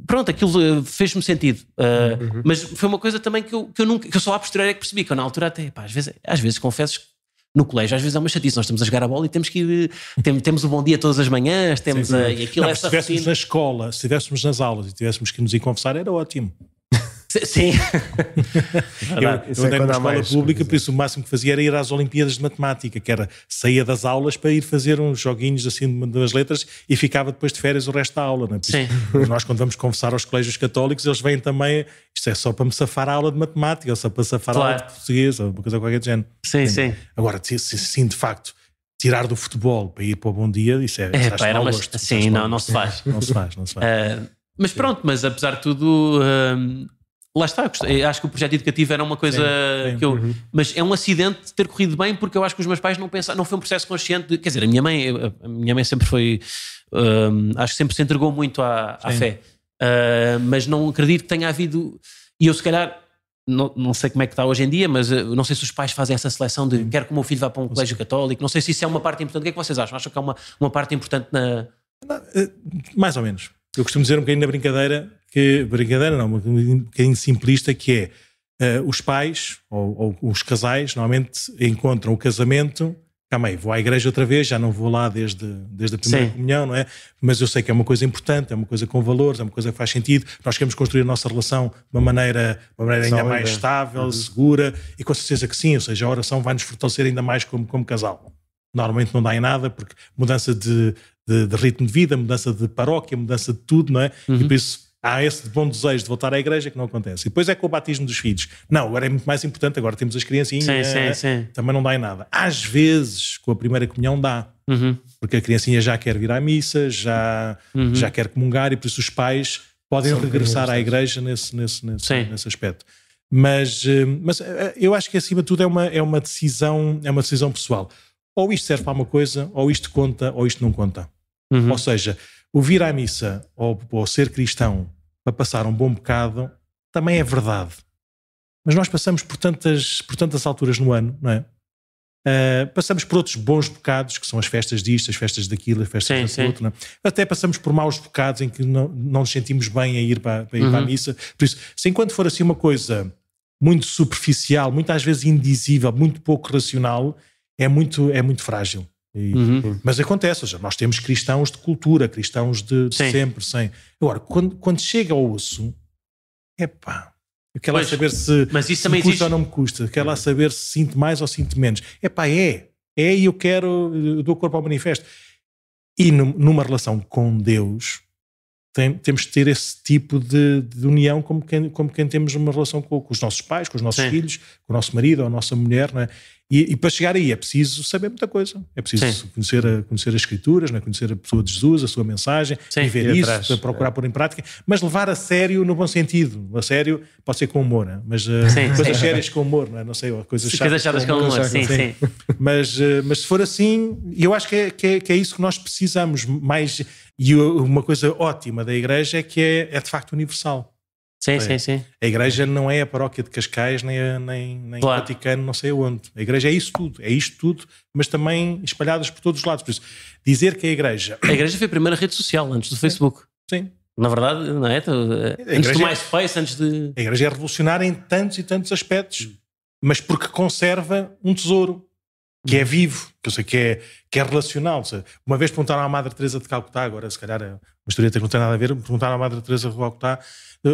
Pronto, aquilo fez-me sentido. Mas foi uma coisa também que eu só a posteriori é que percebi, que eu na altura até, às vezes confesso que no colégio às vezes é uma chatice, nós estamos a jogar a bola e temos que ir, temos o bom dia todas as manhãs, temos e aquilo. Se estivéssemos na escola, se estivéssemos nas aulas e tivéssemos que nos ir confessar, era ótimo. Sim. Eu andei numa escola pública, por isso o máximo que fazia era ir às Olimpíadas de Matemática, que era saía das aulas para ir fazer uns joguinhos assim das letras e ficava depois de férias o resto da aula. Não é? Sim. Nós quando vamos confessar aos colégios católicos, eles vêm também, isto é só para me safar a aula de matemática, ou só para safar a aula de português, ou uma coisa qualquer do género. Sim. Agora, sim, de facto, tirar do futebol para ir para o Bom Dia, isso é era uma... Sim, não se faz. Não se faz. Mas pronto, mas apesar de tudo... Lá está, eu acho que o projeto educativo era uma coisa que eu... Mas é um acidente ter corrido bem, porque eu acho que os meus pais não pensaram, não foi um processo consciente quer dizer, a minha mãe sempre foi, acho que sempre se entregou muito à fé, mas não acredito que tenha havido, e eu se calhar, não sei como é que está hoje em dia, mas não sei se os pais fazem essa seleção de quero que o meu filho vá para um colégio católico, não sei se isso é uma parte importante. O que é que vocês acham? Acham que é uma parte importante na... Mais ou menos. Eu costumo dizer um bocadinho na brincadeira, um bocadinho simplista, que é os pais ou os casais normalmente encontram o casamento, calma aí, vou à igreja outra vez, já não vou lá desde a primeira comunhão, não é? Mas eu sei que é uma coisa importante, é uma coisa com valores, é uma coisa que faz sentido, nós queremos construir a nossa relação de uma maneira ainda mais estável, segura, e com certeza que sim, ou seja, a oração vai nos fortalecer ainda mais como casal. Normalmente não dá em nada, porque mudança de ritmo de vida, mudança de paróquia, mudança de tudo, não é? E por isso há esse bom desejo de voltar à igreja que não acontece. E depois é com o batismo dos filhos. Não, agora é muito mais importante, agora temos as criancinhas, também não dá em nada. Às vezes, com a primeira comunhão dá, porque a criancinha já quer vir à missa, já quer comungar, e por isso os pais podem regressar à igreja nesse aspecto. Mas eu acho que acima de tudo é uma decisão pessoal. Ou isto serve para uma coisa, ou isto conta, ou isto não conta. Ou seja, o vir à missa ou ser cristão para passar um bom bocado também é verdade. Mas nós passamos por tantas alturas no ano, não é? Passamos por outros bons bocados, que são as festas disto, as festas daquilo, as festas daquilo outro, não é? Até passamos por maus bocados em que não nos sentimos bem a ir para a missa. Por isso, se enquanto for assim uma coisa muito superficial, muitas vezes indizível, muito pouco racional, é muito frágil. Mas acontece, ou seja, nós temos cristãos de cristãos de sempre, sem. Agora, quando chega ao osso, eu quero lá saber se me custa ou não me custa, quero lá saber se sinto mais ou sinto menos. E eu dou corpo ao manifesto. E numa relação com Deus, temos de ter esse tipo de união como quem temos uma relação com os nossos pais, com os nossos filhos, com o nosso marido ou a nossa mulher, não é? E para chegar aí é preciso saber muita coisa. É preciso conhecer as Escrituras, não é? Conhecer a pessoa de Jesus, a sua mensagem, viver isso, procurar pôr em prática, mas levar a sério no bom sentido. A sério pode ser com humor, não é? Mas coisas sérias com humor, não é? Não sei, coisas chatas com humor. Sim. Mas se for assim, eu acho que é isso que nós precisamos mais. E uma coisa ótima da Igreja é que é de facto universal. Sim. A Igreja não é a paróquia de Cascais, nem o Vaticano, não sei onde. A Igreja é isto tudo, mas também espalhadas por todos os lados. Por isso, dizer que a Igreja foi a primeira rede social antes do Facebook. Sim. Na verdade, não é? Antes do MySpace, antes de... A Igreja é revolucionária em tantos e tantos aspectos, mas porque conserva um tesouro que é vivo, que eu sei que é relacional. Uma vez perguntaram à Madre Teresa de Calcutá, agora se calhar uma historieta que não tem nada a ver, perguntaram à Madre Teresa de Calcutá,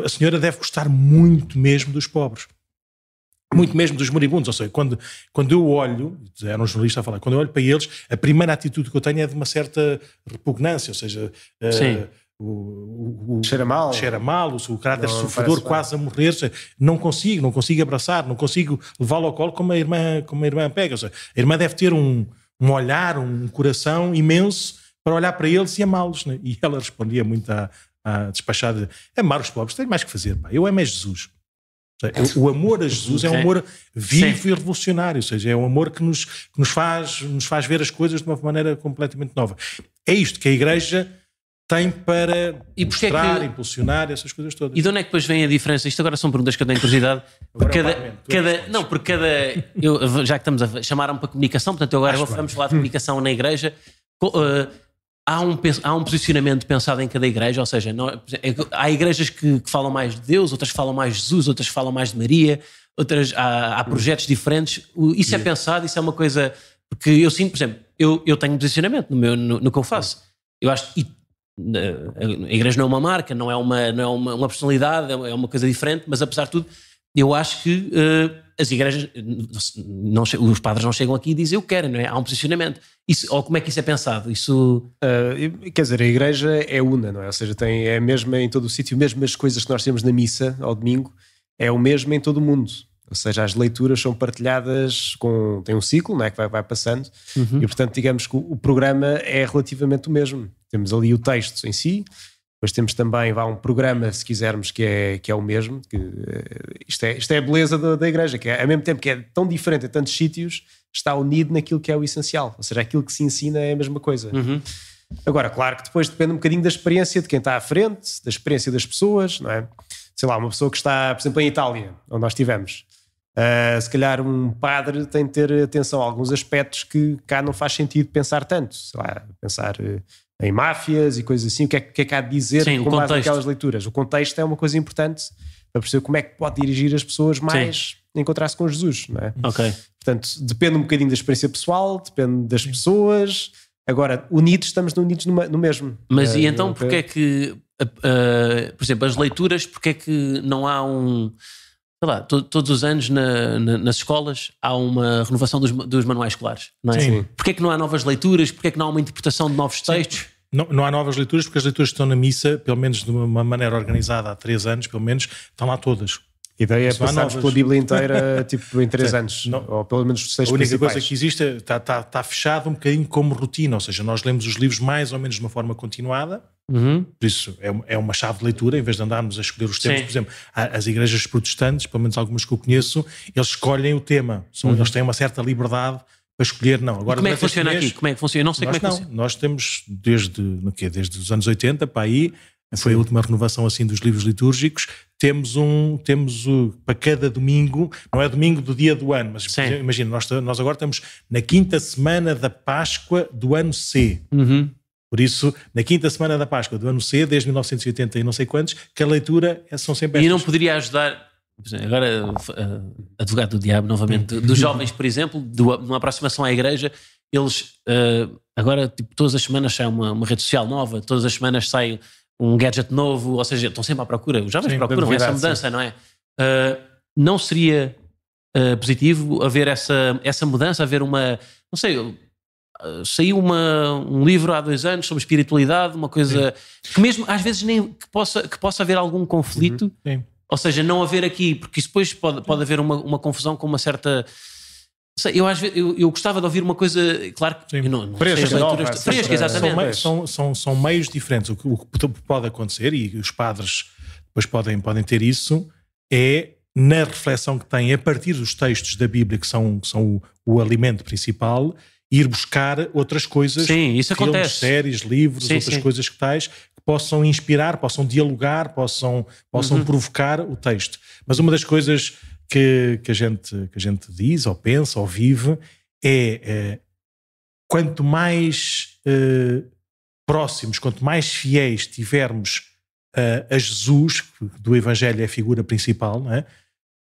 a senhora deve gostar muito mesmo dos pobres, muito mesmo dos moribundos. Ou seja, quando eu olho, era um jornalista a falar, quando eu olho para eles, a primeira atitude que eu tenho é de uma certa repugnância, ou seja, cheira mal, o caráter sofredor quase a morrer, não consigo abraçar, não consigo levá-lo ao colo como a irmã pega. Ou seja, a irmã deve ter um olhar, um coração imenso para olhar para eles e amá-los, né? E ela respondia muito à despachada: amar os pobres, tem mais que fazer, pá. Eu amo é Jesus. O amor a Jesus é um amor vivo e revolucionário, ou seja, é um amor que nos faz ver as coisas de uma maneira completamente nova. É isto que a Igreja tem para mostrar, impulsionar essas coisas todas. E de onde é que depois vem a diferença? Isto agora são perguntas que eu tenho curiosidade. Já que estamos a chamar para comunicação, portanto agora vamos falar de comunicação na Igreja. Há um posicionamento pensado em cada igreja, ou seja, há igrejas que falam mais de Deus, outras falam mais de Jesus, outras falam mais de Maria, outras há projetos diferentes. Isso é pensado, isso é uma coisa... Porque eu sinto, por exemplo, eu tenho posicionamento no que eu faço. Eu acho que a igreja não é uma marca, não é uma personalidade, é uma coisa diferente, mas apesar de tudo, eu acho que as igrejas, os padres não chegam aqui e dizem eu quero, não é? Há um posicionamento. Ou como é que isso é pensado? Quer dizer, a igreja é una, não é? Ou seja, é a mesma em todo o sítio, mesmo as coisas que nós temos na missa ao domingo, é o mesmo em todo o mundo. Ou seja, as leituras são partilhadas tem um ciclo, não é? Que vai passando, e portanto digamos que o programa é relativamente o mesmo. Temos ali o texto em si, depois temos também um programa, se quisermos, que é o mesmo. Isto é a beleza da igreja, que ao mesmo tempo que é tão diferente em tantos sítios, está unido naquilo que é o essencial. Ou seja, aquilo que se ensina é a mesma coisa. Agora, claro que depois depende um bocadinho da experiência de quem está à frente, da experiência das pessoas, não é? Sei lá, uma pessoa que está, por exemplo, em Itália, onde nós estivemos, se calhar um padre tem de ter atenção a alguns aspectos que cá não faz sentido pensar tanto. Sei lá, pensar em máfias e coisas assim, o que é que há de dizer com base naquelas leituras. O contexto é uma coisa importante para perceber como é que pode dirigir as pessoas mais a encontrar-se com Jesus, não é? Portanto, depende um bocadinho da experiência pessoal, depende das pessoas. Agora, estamos unidos no mesmo. Mas e então porque é que, por exemplo, as leituras, porque é que não há sei lá, todos os anos nas escolas há uma renovação dos manuais escolares, não é? Sim. Porque é que não há novas leituras? Porque é que não há uma interpretação de novos textos? Não há novas leituras, porque as leituras que estão na missa, pelo menos de uma maneira organizada há 3 anos, pelo menos, estão lá todas. A ideia é passarmos pela Bíblia inteira tipo, em 3 anos, ou pelo menos os 6 principais. A única coisa que existe está fechado um bocadinho como rotina, ou seja, nós lemos os livros mais ou menos de uma forma continuada. Por isso é uma chave de leitura, em vez de andarmos a escolher os temas. Por exemplo, as igrejas protestantes, pelo menos algumas que eu conheço, eles escolhem o tema, eles têm uma certa liberdade para escolher, não. Agora, como é que funciona aqui? Como é que funciona? Eu não sei como é que funciona. Nós temos desde os anos 80 para aí, foi a última renovação assim dos livros litúrgicos, temos para cada domingo, não é domingo do dia do ano, mas imagina, nós agora estamos na quinta semana da Páscoa do ano C. Por isso, na quinta semana da Páscoa do ano C, desde 1980 e não sei quantos, que a leitura são sempre estas. E não poderia ajudar, agora advogado do diabo novamente, dos jovens, por exemplo, numa aproximação à igreja, eles agora tipo, todas as semanas sai uma rede social nova, todas as semanas sai um gadget novo, ou seja, estão sempre à procura, os jovens procuram essa mudança, não é? Não seria positivo haver essa mudança, haver uma, não sei, saiu um livro há 2 anos sobre espiritualidade, uma coisa que mesmo às vezes nem que possa haver algum conflito, ou seja, não haver aqui, porque isso depois pode haver uma confusão com uma certa... Eu gostava de ouvir uma coisa, claro que eu não sei as leituras frescas, exatamente. São meios diferentes. O que pode acontecer, e os padres depois podem ter isso, é na reflexão que têm a partir dos textos da Bíblia, que são o alimento principal, ir buscar outras coisas, isso filmes, acontece. séries, livros, outras coisas que tais, que possam inspirar, possam dialogar, possam provocar o texto. Mas uma das coisas que a gente diz, ou pensa, ou vive, é quanto mais próximos, quanto mais fiéis tivermos a Jesus, que do Evangelho é a figura principal, não é?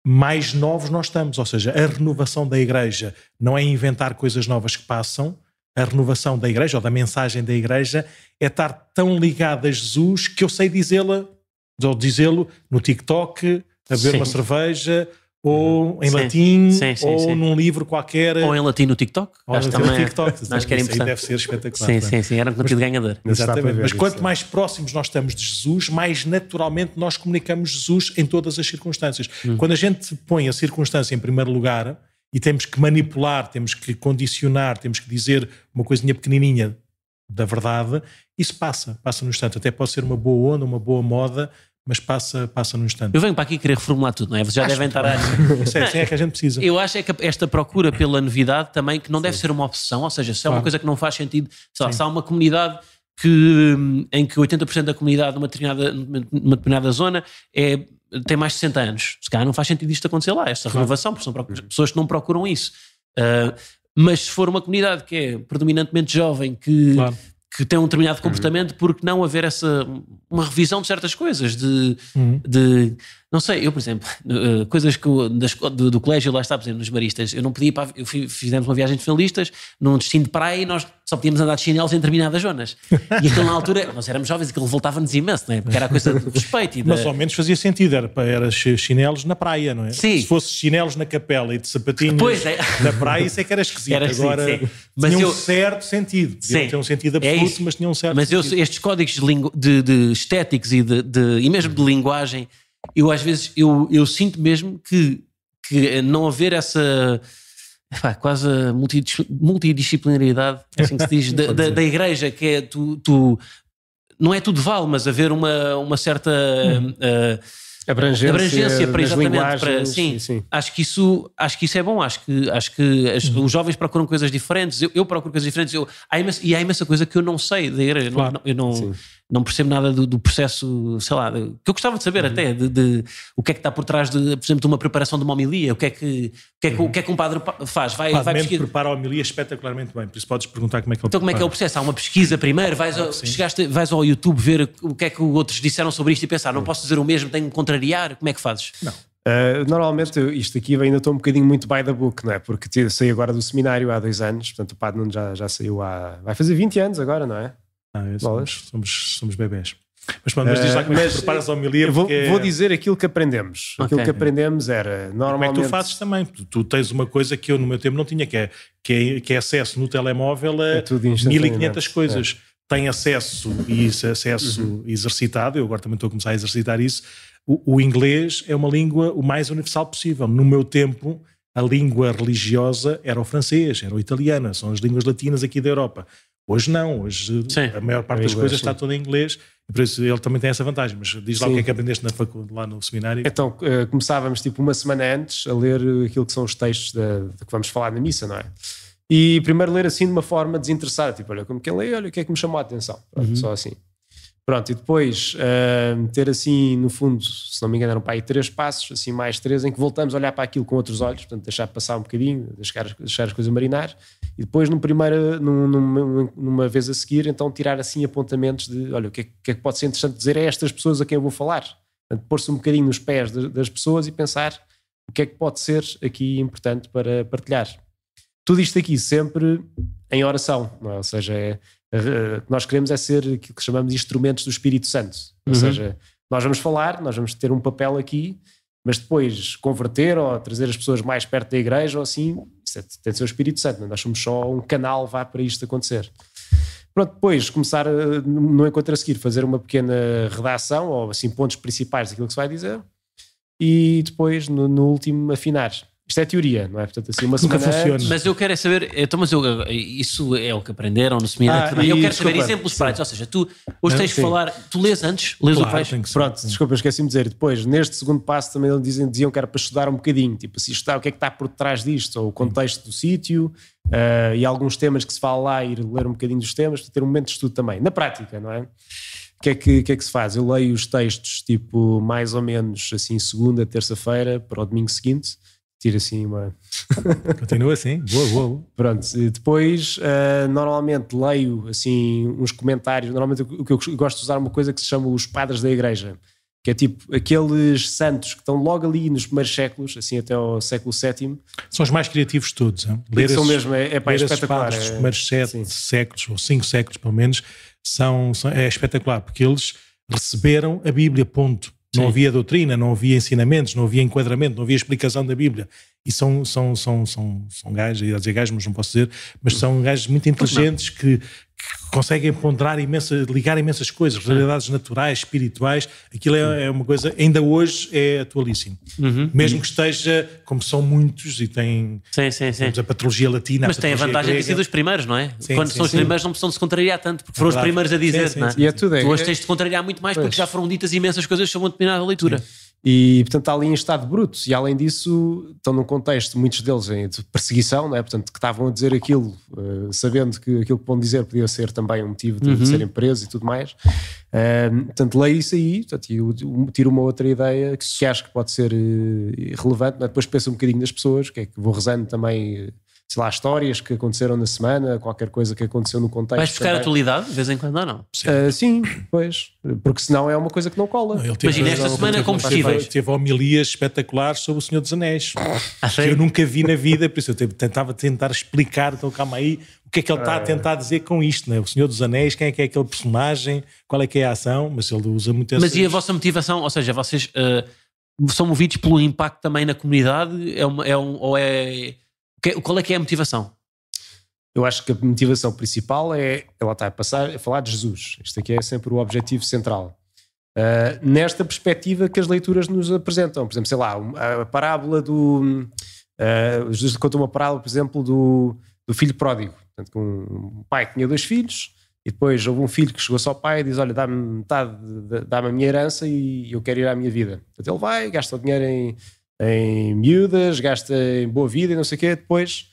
Mais novos nós estamos. Ou seja, a renovação da Igreja não é inventar coisas novas que passam, a renovação da Igreja, ou da mensagem da Igreja, é estar tão ligado a Jesus que eu sei dizê-lo no TikTok, a beber uma cerveja, ou em latim, ou num livro qualquer. Ou em latim no TikTok. Acho que era importante. Deve ser espetacular. Sim, era um conteúdo ganhador. Exatamente. Mas quanto mais próximos nós estamos de Jesus, mais naturalmente nós comunicamos Jesus em todas as circunstâncias. Quando a gente põe a circunstância em primeiro lugar e temos que manipular, temos que condicionar, temos que dizer uma coisinha pequenininha da verdade, isso passa no instante. Até pode ser uma boa onda, uma boa moda, mas passa no instante. Eu venho para aqui querer reformular tudo, não é? Vocês já devem estar a... Isso é que a gente precisa. Eu acho que esta procura pela novidade também, que não deve ser uma obsessão, ou seja, se é uma coisa que não faz sentido, sei lá, se há uma comunidade em que 80% da comunidade numa determinada zona tem mais de 60 anos, se calhar não faz sentido isto acontecer lá, esta renovação, porque são pessoas que não procuram isso. Mas se for uma comunidade que é predominantemente jovem, que tem um determinado comportamento, porque não haver uma revisão de certas coisas, de não sei, eu por exemplo, coisas que do colégio, lá está, por exemplo, nos maristas, eu não podia ir para, fizemos uma viagem de finalistas num destino de praia e nós só podíamos andar de chinelos em determinadas zonas, e aquilo na altura, nós éramos jovens, aquilo revoltava-nos imenso, não é? Porque era a coisa do respeito mas ao menos fazia sentido, era chinelos na praia, não é? Sim. Se fosse chinelos na capela e de sapatinhos na praia, isso é que era esquisito. Agora mas tinha um certo sentido, não tinha um sentido absoluto, mas tinha um certo sentido. Estes códigos de estéticos e mesmo de linguagem, eu às vezes eu sinto mesmo que não haver essa quase multidisciplinaridade, é assim que se diz, da igreja, que é tu não é tudo vale, mas haver uma certa abrangência para exatamente para, sim. Acho que isso é bom, acho que os jovens procuram coisas diferentes, eu procuro coisas diferentes, há imensa coisa que eu não sei da igreja, eu não percebo nada do processo, sei lá, que eu gostava de saber até, de o que é que está por trás, por exemplo, de uma preparação de uma homilia, o que é que um padre faz? Vai prepara a homilia espetacularmente bem, por isso podes perguntar como é que ele Então como é que é o processo? Há uma pesquisa primeiro, vais ao YouTube ver o que é que outros disseram sobre isto e pensar, não posso dizer o mesmo, tenho que contrariar, como é que fazes? Não. Normalmente isto aqui ainda estou um bocadinho muito by the book, não é? Porque saí agora do seminário há 2 anos, portanto o Padre Nuno já saiu vai fazer 20 anos agora, não é? Somos bebés. Mas diz lá como é que preparas a homilia. Vou dizer aquilo que aprendemos. Okay. Aquilo que aprendemos era normalmente... Como é que tu fazes também? Tu tens uma coisa que eu no meu tempo não tinha, que é acesso no telemóvel a 1500 coisas. Tem acesso exercitado, eu agora também estou a começar a exercitar isso. O inglês é uma língua o mais universal possível. No meu tempo, a língua religiosa era o francês, era o italiano, são as línguas latinas aqui da Europa. Hoje não, hoje a maior parte das coisas está toda em inglês, e por isso ele também tem essa vantagem. Mas diz lá o que é que aprendeste lá no seminário. Então começávamos tipo uma semana antes a ler aquilo que são os textos de que vamos falar na missa, não é? E primeiro ler assim de uma forma desinteressada, tipo, olha, como quem lê, olha o que é que me chamou a atenção. Pronto, só assim. Pronto, e depois ter assim, no fundo, se não me engano, eram para aí 3 passos, assim mais 3, em que voltamos a olhar para aquilo com outros olhos, portanto, deixar passar um bocadinho, deixar as coisas marinar, e depois numa vez a seguir, então tirar assim apontamentos de, olha, o que é que pode ser interessante dizer a estas pessoas a quem eu vou falar. Portanto, pôr-se um bocadinho nos pés das pessoas e pensar o que é que pode ser aqui importante para partilhar. Tudo isto aqui sempre em oração, não é? Ou seja, o que nós queremos é ser aquilo que chamamos de instrumentos do Espírito Santo. Ou seja, nós vamos falar, nós vamos ter um papel aqui, mas depois converter ou trazer as pessoas mais perto da igreja ou assim, isso tem de ser o Espírito Santo, não é? Nós somos só um canal para isto acontecer. Pronto, depois começar no encontro a seguir, fazer uma pequena redação ou assim pontos principais daquilo que se vai dizer e depois no último afinar. Isto é teoria, não é? Portanto, assim, uma semana antes. Mas eu quero é saber, então, isso é o que aprenderam no seminário também. Eu quero saber exemplos práticos, ou seja, tu hoje tens que falar, tu lês antes, lês o que vais. Pronto, desculpa, esqueci-me de dizer. Depois, neste segundo passo também diziam que era para estudar um bocadinho, tipo, se estudar o que é que está por trás disto, ou o contexto do sítio, e alguns temas que se fala lá, ir ler um bocadinho dos temas, para ter um momento de estudo também. Na prática, não é? O que é que se faz? Eu leio os textos, tipo, mais ou menos, assim, segunda, terça-feira, para o domingo seguinte. Tira assim uma... Continua assim, boa. Pronto, depois normalmente leio assim uns comentários. Normalmente o que eu gosto de usar é uma coisa que se chama os padres da igreja, que é tipo aqueles santos que estão logo ali nos primeiros séculos, assim até ao século VII. São os mais criativos de todos. Ler são mesmo, é espetacular. Os primeiros 7 séculos, ou 5 séculos pelo menos, é espetacular, porque eles receberam a Bíblia, ponto. Não havia doutrina, não havia ensinamentos, não havia enquadramento, não havia explicação da Bíblia. E são gajos, ia dizer gajos, mas não posso dizer, mas são gajos muito inteligentes que conseguem ponderar ligar imensas coisas, realidades naturais, espirituais. Aquilo é uma coisa, ainda hoje é atualíssimo. Mesmo que esteja, como são muitos e tem a patologia latina. Mas tem a vantagem de ter sido os primeiros, não é? Quando são os primeiros não precisam de se contrariar tanto, porque foram os primeiros a dizer, não é? E é tudo, tu hoje tens de contrariar muito mais porque já foram ditas imensas coisas sobre uma determinada leitura. E portanto está ali em estado bruto, e além disso estão num contexto, muitos deles de perseguição, não é? Portanto que estavam a dizer aquilo sabendo que aquilo que vão dizer podia ser também um motivo de serem presos e tudo mais. Portanto leio isso aí, portanto, e tiro uma outra ideia que acho que pode ser relevante, não é? Depois penso um bocadinho nas pessoas, que é que vou rezando também, sei lá, histórias que aconteceram na semana, qualquer coisa que aconteceu no contexto. Vais buscar a atualidade de vez em quando ou não? Sim, pois, porque senão é uma coisa que não cola. Imagina esta semana combustíveis. Teve homilias espetaculares sobre o Senhor dos Anéis, que eu nunca vi na vida, por isso eu tentava tentar explicar, então calma aí, o que é que ele está a tentar dizer com isto, né? O Senhor dos Anéis, quem é que é aquele personagem, qual é que é a ação, mas ele usa muito essas... Mas e a vossa motivação, ou seja, vocês são movidos pelo impacto também na comunidade, qual é que é a motivação? Eu acho que a motivação principal é a falar de Jesus. Isto aqui é sempre o objetivo central. Nesta perspectiva que as leituras nos apresentam. Por exemplo, sei lá, a parábola do... Jesus conta uma parábola, por exemplo, do filho pródigo. Portanto, com um pai que tinha 2 filhos e depois houve um filho que chegou-se ao pai e diz, olha, dá-me metade, dá-me a minha herança e eu quero ir à minha vida. Portanto, ele vai, gasta o dinheiro em miúdas, gasta em boa vida e não sei o quê, depois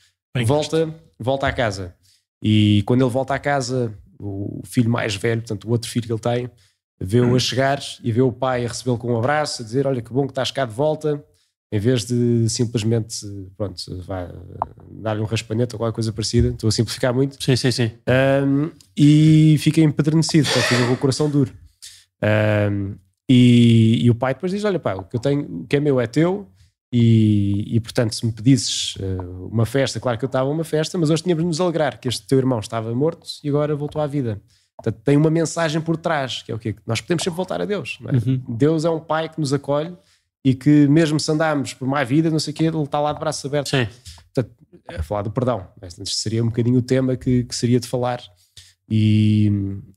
volta à casa. E quando ele volta à casa, o filho mais velho, portanto o outro filho que ele tem, vê-o a chegar e vê o pai a recebê-lo com um abraço, a dizer, olha que bom que estás cá de volta, em vez de simplesmente, pronto, dar-lhe um raspanete ou qualquer coisa parecida. Estou a simplificar muito. Sim. E fica empedernecido, fica com o coração duro. E o pai depois diz, olha pá, o que eu tenho, o que é meu é teu, e portanto se me pedisses uma festa, claro que eu estava a uma festa, mas hoje tínhamos de nos alegrar que este teu irmão estava morto e agora voltou à vida. Portanto tem uma mensagem por trás, que é o quê? Nós podemos sempre voltar a Deus, não é? Deus é um pai que nos acolhe e que mesmo se andarmos por má vida, não sei o quê, ele está lá de braços abertos. Sim. Portanto, a falar do perdão, este seria um bocadinho o tema que seria de falar e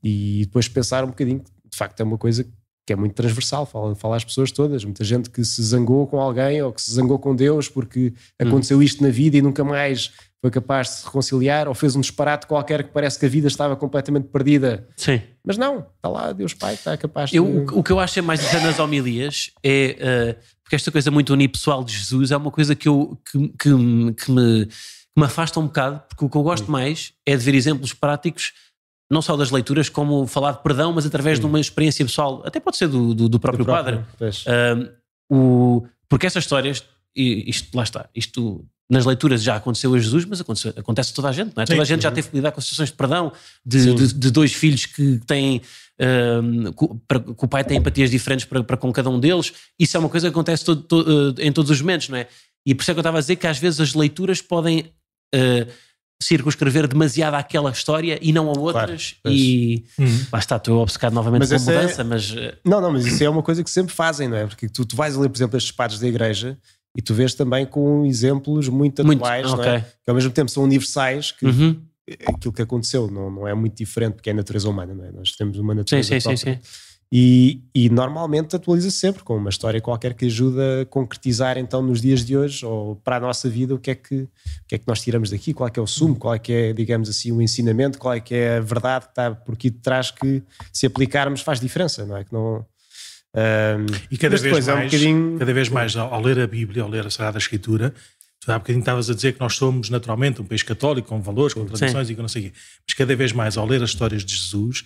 depois pensar um bocadinho que de facto é uma coisa que é muito transversal, fala às pessoas todas, muita gente que se zangou com alguém ou que se zangou com Deus porque aconteceu isto na vida e nunca mais foi capaz de se reconciliar, ou fez um disparate qualquer que parece que a vida estava completamente perdida. Sim. Mas não, está lá Deus Pai, está capaz de... O que eu acho mais interessante nas homilias é porque esta coisa muito unipessoal de Jesus é uma coisa que que me afasta um bocado, porque o que eu gosto mais é de ver exemplos práticos, não só das leituras, como falar de perdão, mas através de uma experiência pessoal, até pode ser do próprio padre. Porque essas histórias, isto lá está, isto nas leituras já aconteceu a Jesus, mas acontece a toda a gente, não é? Toda a gente já teve que lidar com situações de perdão, de dois filhos que têm, que o pai tem empatias diferentes para com cada um deles. Isso é uma coisa que acontece em todos os momentos, não é? E por isso é que eu estava a dizer que às vezes as leituras podem circunscrever demasiado àquela história e não a outras. Claro, e lá está, estou obcecado novamente com a mudança, mas... Mas isso é uma coisa que sempre fazem, não é? Porque tu vais a ler, por exemplo, estes padres da igreja e tu vês também com exemplos muito atuais, não é? Que ao mesmo tempo são universais, que aquilo que aconteceu não é muito diferente, porque é a natureza humana, não é? Nós temos uma natureza própria. Sim. E normalmente atualiza-se sempre com uma história qualquer que ajuda a concretizar então nos dias de hoje ou para a nossa vida o que é que nós tiramos daqui, qual é que é o sumo, qual é que é, digamos assim, o ensinamento, qual é que é a verdade que está por aqui de trás que se aplicarmos faz diferença, não é? Que não... e cada vez mais ao ler a Bíblia, ao ler a Sagrada Escritura, tu há bocadinho estavas a dizer que nós somos naturalmente um país católico com valores, com tradições e com não sei o quê, mas cada vez mais ao ler as histórias de Jesus,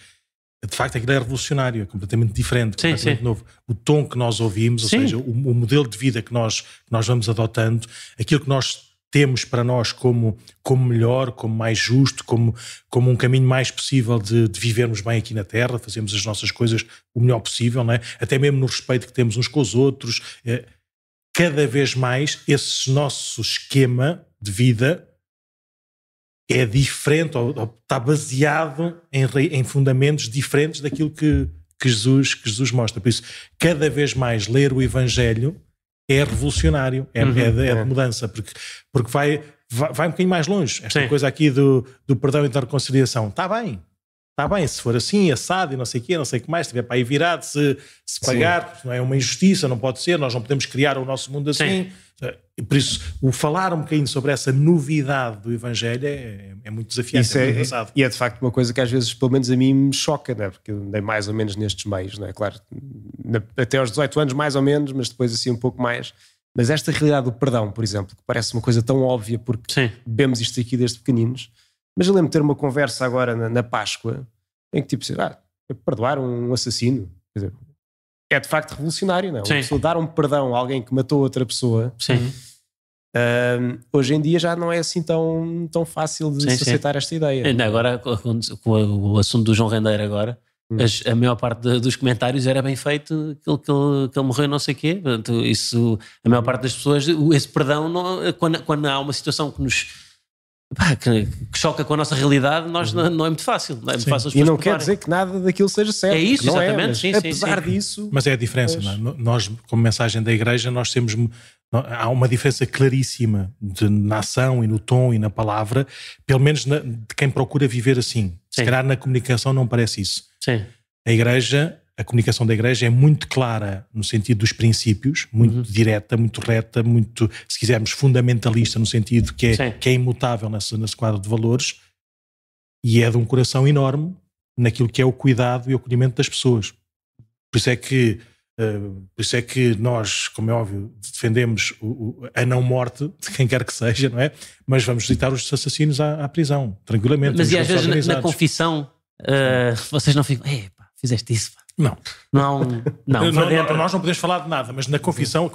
de facto aquilo é revolucionário, é completamente diferente, completamente novo. O tom que nós ouvimos, ou seja, o modelo de vida que nós vamos adotando, aquilo que nós temos para nós como melhor, como mais justo, como um caminho mais possível de vivermos bem aqui na Terra, fazermos as nossas coisas o melhor possível, não é? Até mesmo no respeito que temos uns com os outros. Cada vez mais esse nosso esquema de vida é diferente ou está baseado em fundamentos diferentes daquilo que Jesus mostra. Por isso, cada vez mais ler o Evangelho é revolucionário, é de mudança, porque vai um bocadinho mais longe. Esta coisa aqui do perdão e da reconciliação, está bem, se for assim, assado e não sei o quê, não sei o que mais, se estiver para aí virado, se pagar, não é uma injustiça, não pode ser, nós não podemos criar o nosso mundo assim. E por isso, o falar um bocadinho sobre essa novidade do Evangelho é muito desafiante, é muito engraçado. E é de facto uma coisa que às vezes, pelo menos a mim, me choca, não é? Porque eu andei mais ou menos nestes meios, não é? Claro, até aos 18 anos mais ou menos, mas depois assim um pouco mais. Mas esta realidade do perdão, por exemplo, que parece uma coisa tão óbvia porque bebemos isto aqui desde pequeninos, mas eu lembro de ter uma conversa agora na Páscoa em que tipo, perdoar um assassino, quer dizer, é de facto revolucionário, não é? Uma pessoa dar um perdão a alguém que matou outra pessoa, hoje em dia já não é assim tão fácil de se aceitar esta ideia. Ainda agora, com o assunto do João Rendeiro agora, a maior parte dos comentários era bem feito, que ele morreu não sei o quê. Portanto, isso, a maior parte das pessoas, esse perdão, quando há uma situação que nos... que choca com a nossa realidade, não é muito fácil. Não é muito fácil. E não quer dizer que nada daquilo seja certo. É isso, exatamente. Apesar disso... Mas é a diferença. Não é? Nós, como mensagem da Igreja, nós temos... Há uma diferença claríssima na ação e no tom e na palavra, pelo menos de quem procura viver assim. Se calhar na comunicação não parece isso. A comunicação da Igreja é muito clara no sentido dos princípios, muito direta, muito reta, muito, se quisermos, fundamentalista no sentido que é imutável nesse quadro de valores, e é de um coração enorme naquilo que é o cuidado e o acolhimento das pessoas. Por isso é que nós, como é óbvio, defendemos a não morte de quem quer que seja, não é? Mas vamos visitar os assassinos à prisão, tranquilamente. Mas e às vezes na confissão vocês não ficam, fizeste isso, pá. Não. Nós não podemos falar de nada, mas na confissão,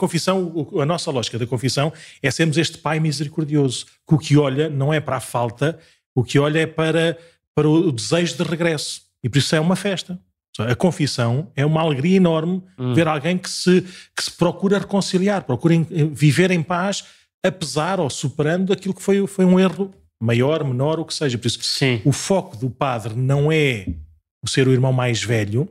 a nossa lógica da confissão é sermos este Pai misericordioso, que o que olha não é para a falta, o que olha é para o desejo de regresso. E por isso é uma festa. A confissão é uma alegria enorme ver alguém que se procura reconciliar, procura viver em paz, apesar ou superando aquilo que foi um erro maior, menor, o que seja. Por isso, o foco do padre não é o ser o irmão mais velho,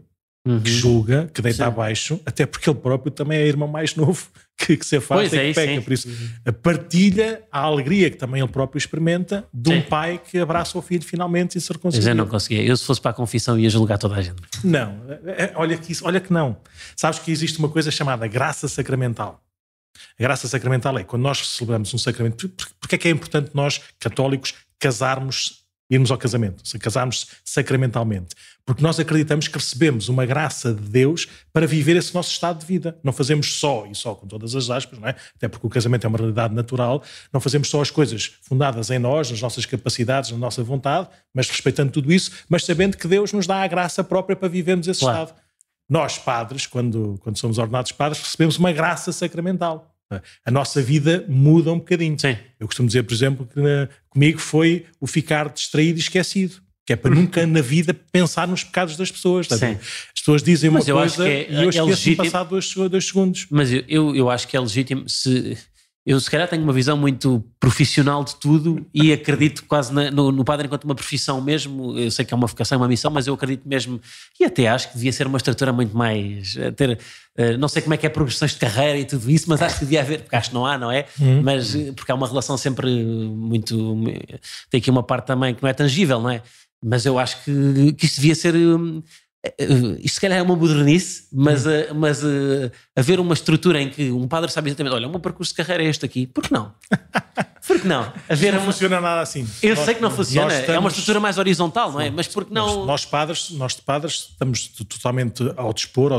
que julga, que deita abaixo, até porque ele próprio também é irmão mais novo que se afasta e que peca. Por isso, a partilha, a alegria que também ele próprio experimenta de um pai que abraça o filho finalmente e se reconcilia. Mas eu não conseguia. Eu, se fosse para a confissão, ia julgar toda a gente. Não, olha que não. Sabes que existe uma coisa chamada graça sacramental. A graça sacramental é quando nós celebramos um sacramento. Porque é que é importante nós, católicos, casarmos irmos ao casamento, se casarmos sacramentalmente. Porque nós acreditamos que recebemos uma graça de Deus para viver esse nosso estado de vida. Não fazemos só, e só com todas as aspas, não é? Até porque o casamento é uma realidade natural, não fazemos só as coisas fundadas em nós, nas nossas capacidades, na nossa vontade, mas respeitando tudo isso, mas sabendo que Deus nos dá a graça própria para vivermos esse estado. Nós, padres, quando somos ordenados padres, recebemos uma graça sacramental. A nossa vida muda um bocadinho. Sim. Eu costumo dizer, por exemplo, que comigo foi o ficar distraído e esquecido. Que é para nunca na vida pensar nos pecados das pessoas. As pessoas dizem uma coisa e eu esqueço-me passar 2 segundos. Mas eu acho que é legítimo. Eu se calhar tenho uma visão muito profissional de tudo e acredito quase no padre enquanto uma profissão mesmo. Eu sei que é uma vocação, uma missão, mas eu acredito mesmo, e até acho que devia ser uma estrutura muito mais... não sei como é que é progressões de carreira e tudo isso, mas acho que devia haver, porque acho que não há, não é? Mas porque há uma relação sempre muito... Tem aqui uma parte também que não é tangível, não é? Mas eu acho que isto devia ser... Isto se calhar é uma modernice, mas haver uma estrutura em que um padre sabe exatamente, olha, o meu percurso de carreira é este aqui, por que não? Por que não? Não funciona nada assim. Eu sei que não funciona, é uma estrutura mais horizontal, não é? Mas por que não? Nós padres estamos totalmente ao dispor,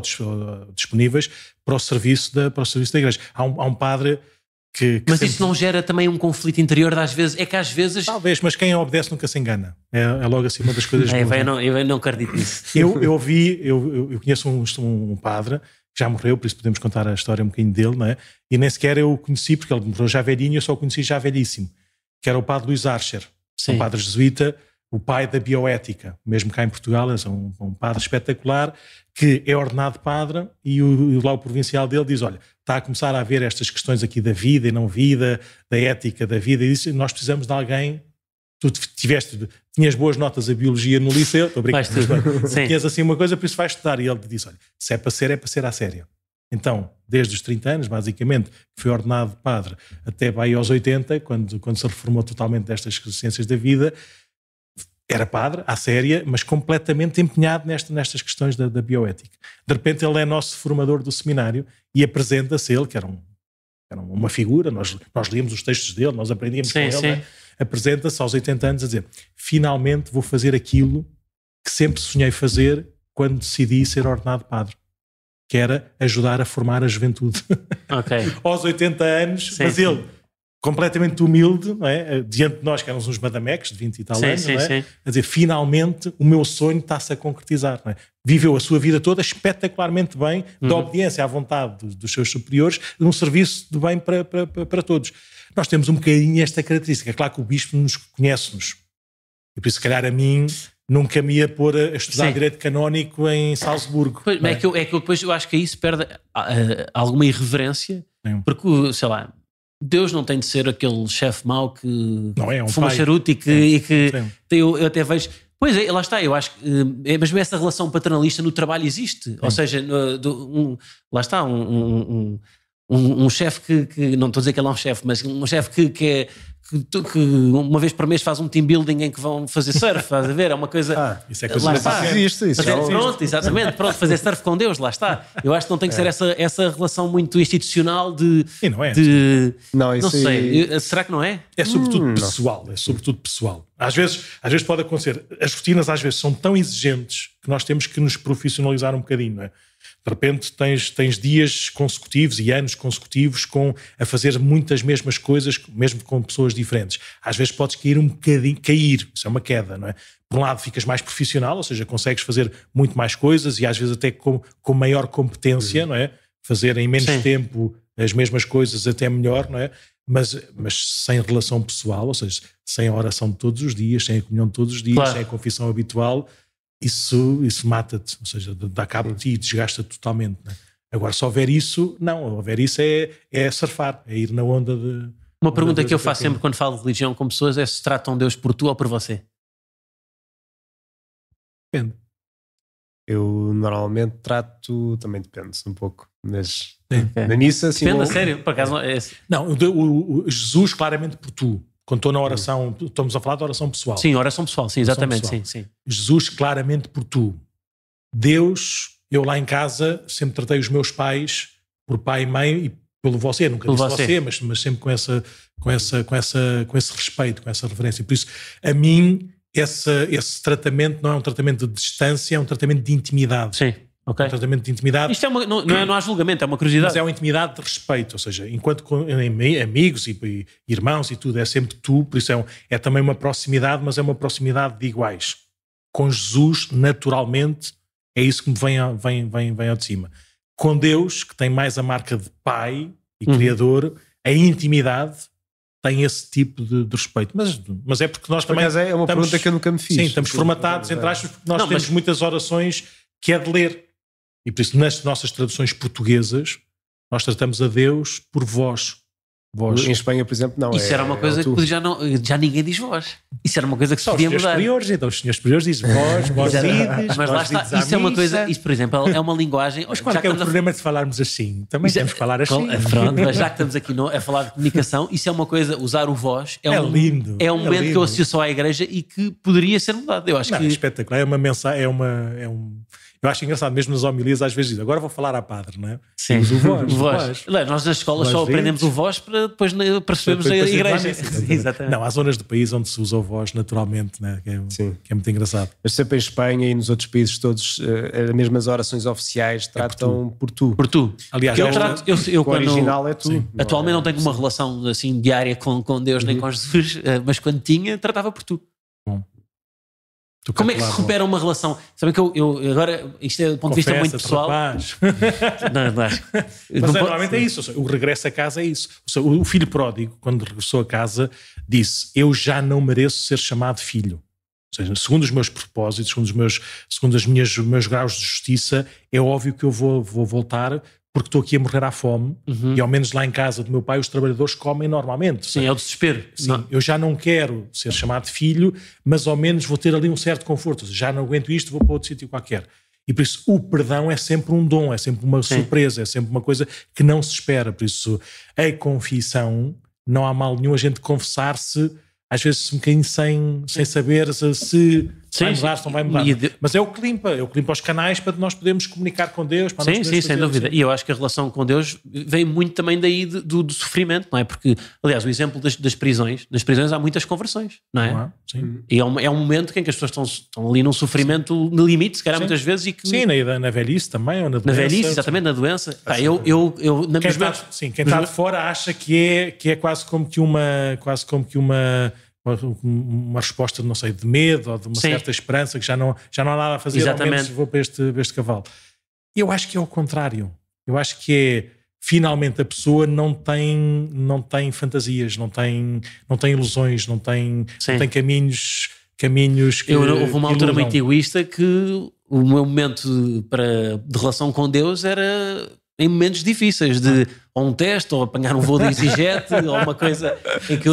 disponíveis para o serviço da igreja. Há um padre que mas isso não gera também um conflito interior às vezes? É que às vezes... Talvez, mas quem obedece nunca se engana. É logo assim uma das coisas boas. Eu não acredito nisso. Eu conheço um padre que já morreu, por isso podemos contar a história um bocadinho dele, não é? E nem sequer eu o conheci, porque ele morreu já velhinho, eu só o conheci já velhíssimo, que era o padre Luís Archer, um padre jesuíta, o pai da bioética, mesmo cá em Portugal, é um padre espetacular, que é ordenado padre e lá o provincial dele diz, olha, está a começar a haver estas questões aqui da vida e não vida, da ética da vida, e disse, nós precisamos de alguém, tinhas boas notas a biologia no liceu, estou a brincar, tinhas assim uma coisa, por isso vais estudar, e ele disse, olha, se é para ser à séria. Então, desde os 30 anos, basicamente, foi ordenado padre até vai aos 80, quando se reformou totalmente destas ciências da vida, era padre, à séria, mas completamente empenhado nestas questões da bioética. De repente ele é nosso formador do seminário e apresenta-se ele, que era uma figura, nós líamos os textos dele, nós aprendíamos com ele, né? Apresenta-se aos 80 anos a dizer, finalmente vou fazer aquilo que sempre sonhei fazer quando decidi ser ordenado padre, que era ajudar a formar a juventude. Aos 80 anos, mas ele... completamente humilde, não é? Diante de nós que éramos uns madameques de 20 e tal anos, não é? A dizer, finalmente o meu sonho está-se a concretizar, não é? Viveu a sua vida toda espetacularmente bem, da obediência à vontade dos seus superiores, num serviço de bem para todos. Nós temos um bocadinho esta característica. É claro que o bispo conhece-nos. E por isso, se calhar, a mim nunca me ia pôr a estudar direito canónico em Salzburgo. Pois, é que eu depois eu acho que aí se perde alguma irreverência, porque, sei lá, Deus não tem de ser aquele chefe mau que fuma charuto e que eu até vejo... Pois é, lá está, eu acho que mas essa relação paternalista no trabalho existe. Ou seja, lá está, um chefe que não estou a dizer que ele é um chefe, mas um chefe que uma vez por mês faz um team building em que vão fazer surf, estás a ver? É uma coisa... isso é coisa que existe. Pronto, exatamente. Pronto, fazer surf com Deus, lá está. Eu acho que não tem que ser essa relação muito institucional de... E não é. Não sei. Será que não é? É sobretudo pessoal. É sobretudo pessoal. Às vezes pode acontecer. As rotinas às vezes são tão exigentes que nós temos que nos profissionalizar um bocadinho, não é? De repente tens dias consecutivos e anos consecutivos a fazer muitas mesmas coisas, mesmo com pessoas diferentes. Às vezes podes cair um bocadinho, isso é uma queda, não é? Por um lado ficas mais profissional, ou seja, consegues fazer muito mais coisas e às vezes até com maior competência, não é? Fazer em menos tempo as mesmas coisas até melhor, não é? Mas sem relação pessoal, ou seja, sem a oração de todos os dias, sem a comunhão de todos os dias, sem a confissão habitual... Isso mata-te, ou seja, dá cabo de ti e desgasta totalmente. Né? Agora, se houver isso, é surfar, é ir na onda de... Uma pergunta que eu faço sempre quando falo de religião com pessoas é se tratam Deus por tu ou por você? Depende. Eu normalmente trato, também depende um pouco, mas na missa... Assim, depende, a sério? Por acaso não, o Jesus claramente por tu. Quando estou na oração, estamos a falar de oração pessoal. Sim, oração pessoal, sim, exatamente. Sim. Jesus claramente por tu. Deus, eu lá em casa sempre tratei os meus pais por pai e mãe e pelo você, nunca disse você, mas sempre com esse respeito, com essa reverência. Por isso, a mim, esse tratamento não é um tratamento de distância, é um tratamento de intimidade. Sim, ok. Um tratamento de intimidade. Isto não há julgamento, é uma curiosidade. Mas é uma intimidade de respeito, ou seja, enquanto amigos e irmãos e tudo, é sempre tu, por isso é também uma proximidade, mas é uma proximidade de iguais. Com Jesus, naturalmente, é isso que me vem ao de cima. Com Deus, que tem mais a marca de Pai e Criador, a intimidade tem esse tipo de respeito. Mas é porque nós também... É uma pergunta que eu nunca me fiz. Sim, estamos formatados, entre aspas, porque nós temos muitas orações que é de ler. E por isso, nas nossas traduções portuguesas, nós tratamos a Deus por vós. Em Espanha, por exemplo, não. Isso era uma coisa que já ninguém diz vós. Isso era uma coisa que se podia mudar. Então os senhores superiores dizem vós ides. Mas lá está, isso é uma coisa, isso por exemplo, é uma linguagem. Mas qual é o problema de falarmos assim? Também temos que falar assim. Pronto, mas já que estamos aqui a falar de comunicação, isso é uma coisa, usar o vós lindo. É um momento que eu associo só à igreja e que poderia ser mudado. Eu acho que é espetacular, é uma mensagem, eu acho engraçado, mesmo nas homilias, às vezes agora vou falar à padre, não é? Sim, o vós. Nós nas escolas só aprendemos o vós para depois percebermos a igreja. Exatamente. Não, há zonas do país onde se usa o vós naturalmente, né? que é muito engraçado. Mas sempre em Espanha e nos outros países todos, as mesmas orações oficiais tratam por tu. Por tu. Aliás, o original é tu. Sim. Atualmente não tenho uma relação assim diária com Deus nem com Jesus, mas quando tinha, tratava por tu. Bom. Como é que se recupera uma relação? Sabem que eu agora, isto é do ponto de vista muito pessoal. Mas normalmente é isso. Ou seja, o regresso a casa é isso. Ou seja, o filho pródigo, quando regressou a casa, disse: eu já não mereço ser chamado filho. Ou seja, segundo os meus propósitos, segundo os meus graus de justiça, é óbvio que eu vou voltar, porque estou aqui a morrer à fome, e ao menos lá em casa do meu pai os trabalhadores comem normalmente. Sim, é o desespero. Sim, eu já não quero ser chamado filho, mas ao menos vou ter ali um certo conforto. Ou seja, já não aguento isto, vou para outro sítio qualquer. E por isso o perdão é sempre um dom, é sempre uma surpresa, é sempre uma coisa que não se espera. Por isso a confissão, não há mal nenhum a gente confessar-se, às vezes um bocadinho sem saber se vai mudar, se não vai mudar. Mas é o que limpa os canais para nós podermos comunicar com Deus. Para sim, sem dúvida. E eu acho que a relação com Deus vem muito também daí do sofrimento, não é? Porque, aliás, o exemplo das prisões, nas prisões há muitas conversões, não é? Sim. E é um momento em que as pessoas estão ali num sofrimento no limite, se calhar muitas vezes. E que... Sim, na velhice também, ou na doença. Na velhice, exatamente, na doença. Quem está de fora acha que é quase como que uma resposta, não sei, de medo ou de uma certa esperança, que já não há nada a fazer. Exatamente. Ao menos vou para este cavalo. Eu acho que é o contrário. Eu acho que é, finalmente, a pessoa não tem fantasias, não tem ilusões, não tem caminhos que houve uma altura muito egoísta que o meu momento de relação com Deus era em momentos difíceis, de ou um teste, ou apanhar um voo de EasyJet, ou uma coisa em que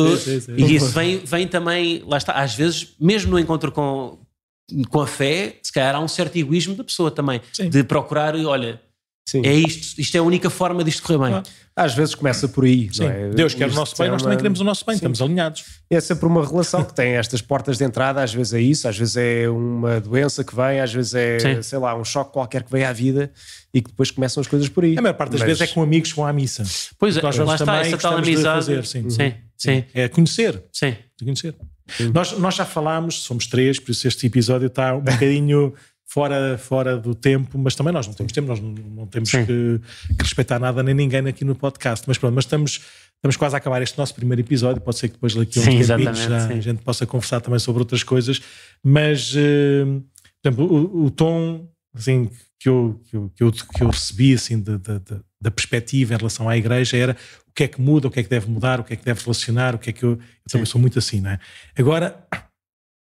e isso vem também, lá está, às vezes, mesmo no encontro com a fé, se calhar há um certo egoísmo da pessoa também, de procurar, olha, é isto é a única forma disto correr bem. Às vezes começa por aí. Sim. Não é? Deus quer o nosso bem, nós também queremos o nosso bem, estamos alinhados. É sempre uma relação que tem estas portas de entrada, às vezes é isso, às vezes é uma doença que vem, às vezes é, sei lá, um choque qualquer que vem à vida e que depois começam as coisas por aí. A maior parte das vezes é com amigos que vão à missa. Pois é, nós vamos lá está, também essa tal amizade. Sim. É conhecer. Sim. Nós já falámos, somos 3, por isso este episódio está um bocadinho fora do tempo, mas também nós não temos tempo, nós não temos que respeitar nada nem ninguém aqui no podcast, mas pronto, mas estamos quase a acabar este nosso primeiro episódio, pode ser que depois daqui a uns tempinhos a gente possa conversar também sobre outras coisas, mas por exemplo, o tom assim, que eu recebi assim, da perspectiva em relação à igreja era o que é que muda, o que é que deve mudar, o que é que deve relacionar, o que é que eu também sou muito assim, não é? Agora,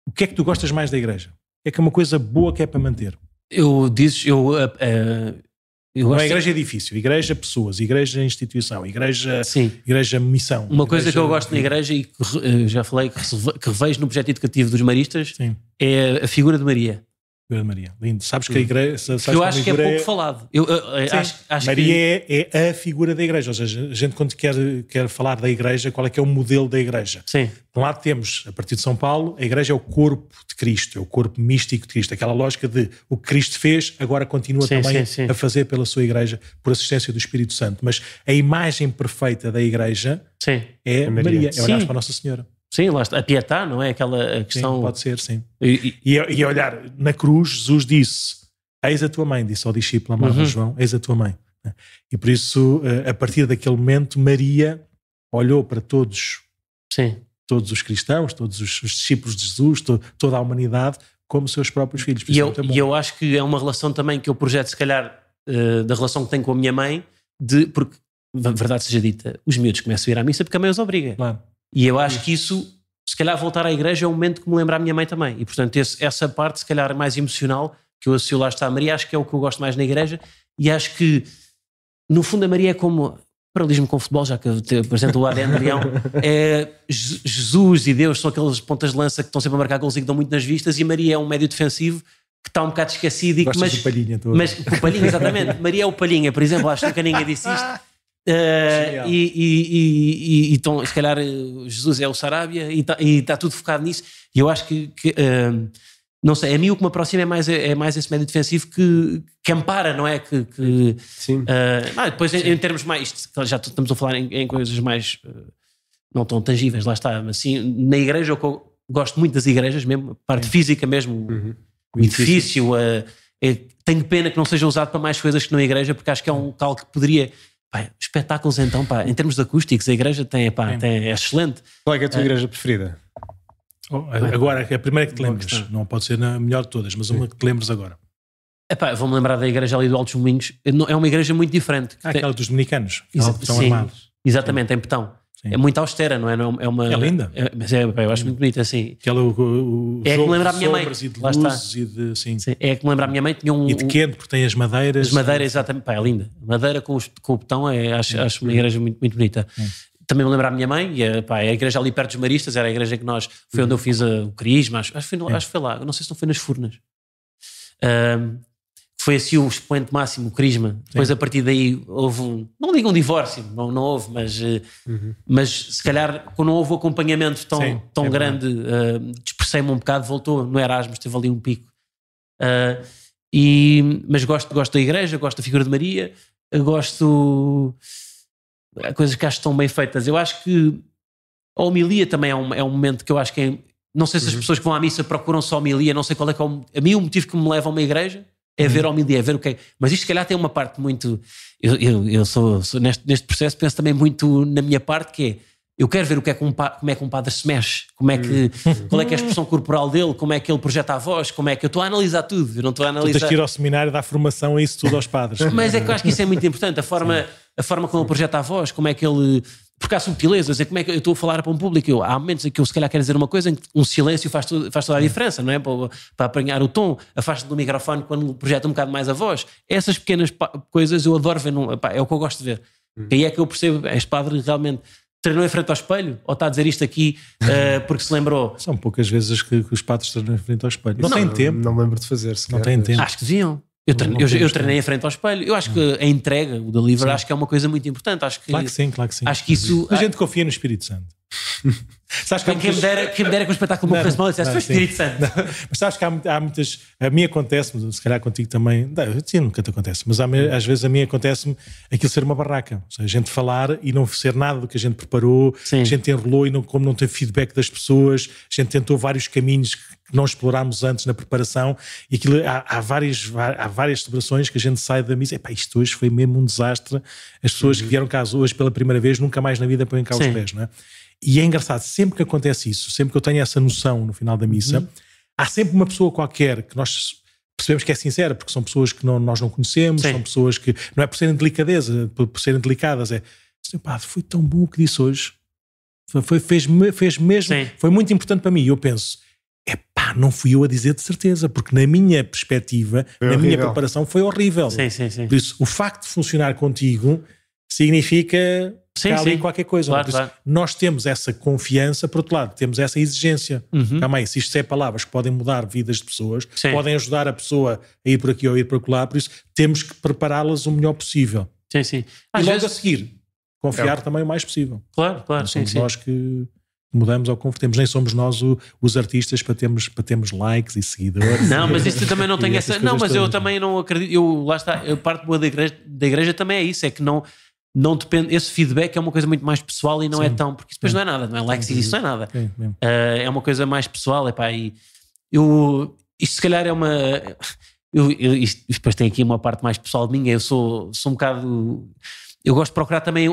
o que é que tu gostas mais da igreja? É que é uma coisa boa que é para manter. Não é igreja edifício, igreja pessoas, igreja instituição, igreja missão. Uma coisa que eu gosto na igreja e que já falei que revejo no projeto educativo dos maristas é a figura de Maria. Maria, lindo. Sabes que a igreja... eu acho que é pouco falado. Acho Maria é a figura da igreja. Ou seja, a gente quando quer falar da igreja, qual é que é o modelo da igreja? Sim. De um lado temos, a partir de São Paulo, a igreja é o corpo de Cristo, é o corpo místico de Cristo. Aquela lógica de o que Cristo fez, agora continua também a fazer pela sua igreja, por assistência do Espírito Santo. Mas a imagem perfeita da igreja é Maria. É olhar para a Nossa Senhora. Sim, lá está. A pietà, não é? Aquela questão... Sim, pode ser, sim. E olhar, na cruz, Jesus disse, eis a tua mãe, disse ao discípulo amado João, eis a tua mãe. E por isso, a partir daquele momento, Maria olhou para todos os cristãos, todos os discípulos de Jesus, toda a humanidade, como seus próprios filhos. E eu acho que é uma relação também que eu projeto, se calhar, da relação que tenho com a minha mãe, porque, verdade seja dita, os miúdos começam a ir à missa porque a mãe os obriga. Claro. E eu acho que isso, se calhar voltar à igreja é um momento que me lembra a minha mãe também. E portanto essa parte, se calhar mais emocional, que eu associo lá está a Maria, acho que é o que eu gosto mais na igreja. E acho que, no fundo, a Maria é como... Paralelismo com o futebol, já que eu apresento o ADN de Leão, Jesus e Deus são aqueles pontas de lança que estão sempre a marcar gols e que dão muito nas vistas, e Maria é um médio defensivo que está um bocado esquecido. Mas o Palhinha todo. Mas o Palhinha, exatamente. Maria é o Palhinha, por exemplo, acho que nunca ninguém disse isto. Então, se calhar, Jesus é o Sarabia e está tudo focado nisso. E eu acho que não sei, a mim o que me aproxima é mais esse médio defensivo que ampara, não é? Sim. Depois, em termos mais, já estamos a falar em coisas mais não tão tangíveis, lá está. Mas sim, na igreja, eu gosto muito das igrejas mesmo, a parte física mesmo, o edifício. Tenho pena que não seja usado para mais coisas que na igreja, porque acho que é um local que poderia. Espetáculos, então, em termos de acústicos, a igreja é excelente. Qual é a tua igreja preferida? Agora, a primeira que te lembres, não pode ser a melhor de todas, mas uma que te lembres agora. Vou-me lembrar da igreja ali do Altos Moinhos. É uma igreja muito diferente. Aquela dos dominicanos, que estão armados. Exatamente, em Petão. Sim. É muito austera, não é? É linda. Mas eu acho muito bonita, assim. Aquela, é que me lembra a minha mãe. E de luzes e de... Sim. É que me lembra a minha mãe. Tinha e de quente, porque tem as madeiras. As madeiras, exatamente. É linda. Madeira com o betão, acho uma igreja muito, muito bonita. Também me lembra a minha mãe, e a igreja ali perto dos Maristas, era a igreja que foi onde eu fiz o crisma, acho que foi lá, não sei se não foi nas Furnas. Foi assim o expoente máximo, o crisma. Depois, a partir daí, houve não digo um divórcio, não houve, mas se calhar, quando não houve o acompanhamento tão grande, dispersei-me um bocado, voltou no Erasmus, teve ali um pico. Mas gosto da igreja, gosto da figura de Maria, gosto... coisas que acho que estão bem feitas. Eu acho que a homilia também é um momento que eu acho que é... Não sei se as pessoas que vão à missa procuram só a homilia, não sei qual é que é a mim o motivo que me leva a uma igreja é ver a homilia, é ver o que é. Mas isto se calhar tem uma parte muito... Eu sou neste processo penso também muito na minha parte, que é eu quero ver como é que um padre se mexe, qual é que é a expressão corporal dele, como é que ele projeta a voz, como é que eu estou a analisar tudo, eu não estou a analisar... Tu tens que ir ao seminário dar formação a isso tudo aos padres. Mas é que eu acho que isso é muito importante, a forma como ele projeta a voz, como é que ele... Porque há subtilezas, como é que eu estou a falar para um público, há momentos em que eu se calhar quero dizer uma coisa em que um silêncio faz toda a diferença, não é? Para apanhar o tom, afasta do microfone quando projeta um bocado mais a voz. Essas pequenas coisas eu adoro ver, é o que eu gosto de ver. E aí é que eu percebo, este padre realmente treinou em frente ao espelho ou está a dizer isto aqui porque se lembrou? São poucas vezes que os padres treinam em frente ao espelho. Não tem tempo. Não me lembro de fazer. Não tem tempo. Acho que deviam. Eu treinei em frente ao espelho. Eu acho que a entrega, o delivery, acho que é uma coisa muito importante. Claro que sim. Acho que isso... A gente confia no Espírito Santo. Sabes que quem me dera que o espetáculo me corresse mal e dissesse foi o Espírito Santo. Mas sabes que há muitas... A mim acontece-me, se calhar contigo também... nunca te acontece, mas às vezes a mim acontece-me aquilo ser uma barraca. Ou seja, a gente falar e não ser nada do que a gente preparou, a gente enrolou e como não teve feedback das pessoas, a gente tentou vários caminhos que não explorámos antes na preparação e aquilo, há várias celebrações que a gente sai da missa isto hoje foi mesmo um desastre. As pessoas que vieram cá hoje pela primeira vez nunca mais na vida põem cá os pés, não é? E é engraçado, sempre que acontece isso, sempre que eu tenho essa noção no final da missa, há sempre uma pessoa qualquer que nós percebemos que é sincera, porque são pessoas que nós não conhecemos, são pessoas que, não é por serem delicadeza, por serem delicadas, foi tão bom o que disse hoje, fez mesmo, foi muito importante para mim. E eu penso, não fui eu a dizer de certeza, porque na minha perspectiva, minha preparação foi horrível. Sim. Por isso, o facto de funcionar contigo significa que há ali qualquer coisa. Claro. Nós temos essa confiança, por outro lado, temos essa exigência. Calma aí, se isto é palavras que podem mudar vidas de pessoas, podem ajudar a pessoa a ir por aqui ou a ir por lá, por isso temos que prepará-las o melhor possível. Sim. E logo a seguir, confiar também o mais possível. Claro. Não somos nós que mudamos ou convertemos, nem somos nós os artistas para termos likes e seguidores. Não, mas isso também não tem essa... Não, mas eu também não acredito... Lá está, a parte boa da igreja também é isso, é que não não depende, esse feedback é uma coisa muito mais pessoal e não é tão, porque depois não é nada, não é likes e isso não é nada. É uma coisa mais pessoal, e isto se calhar é uma... isto depois tem aqui uma parte mais pessoal minha, eu sou um bocado... Eu gosto de procurar também,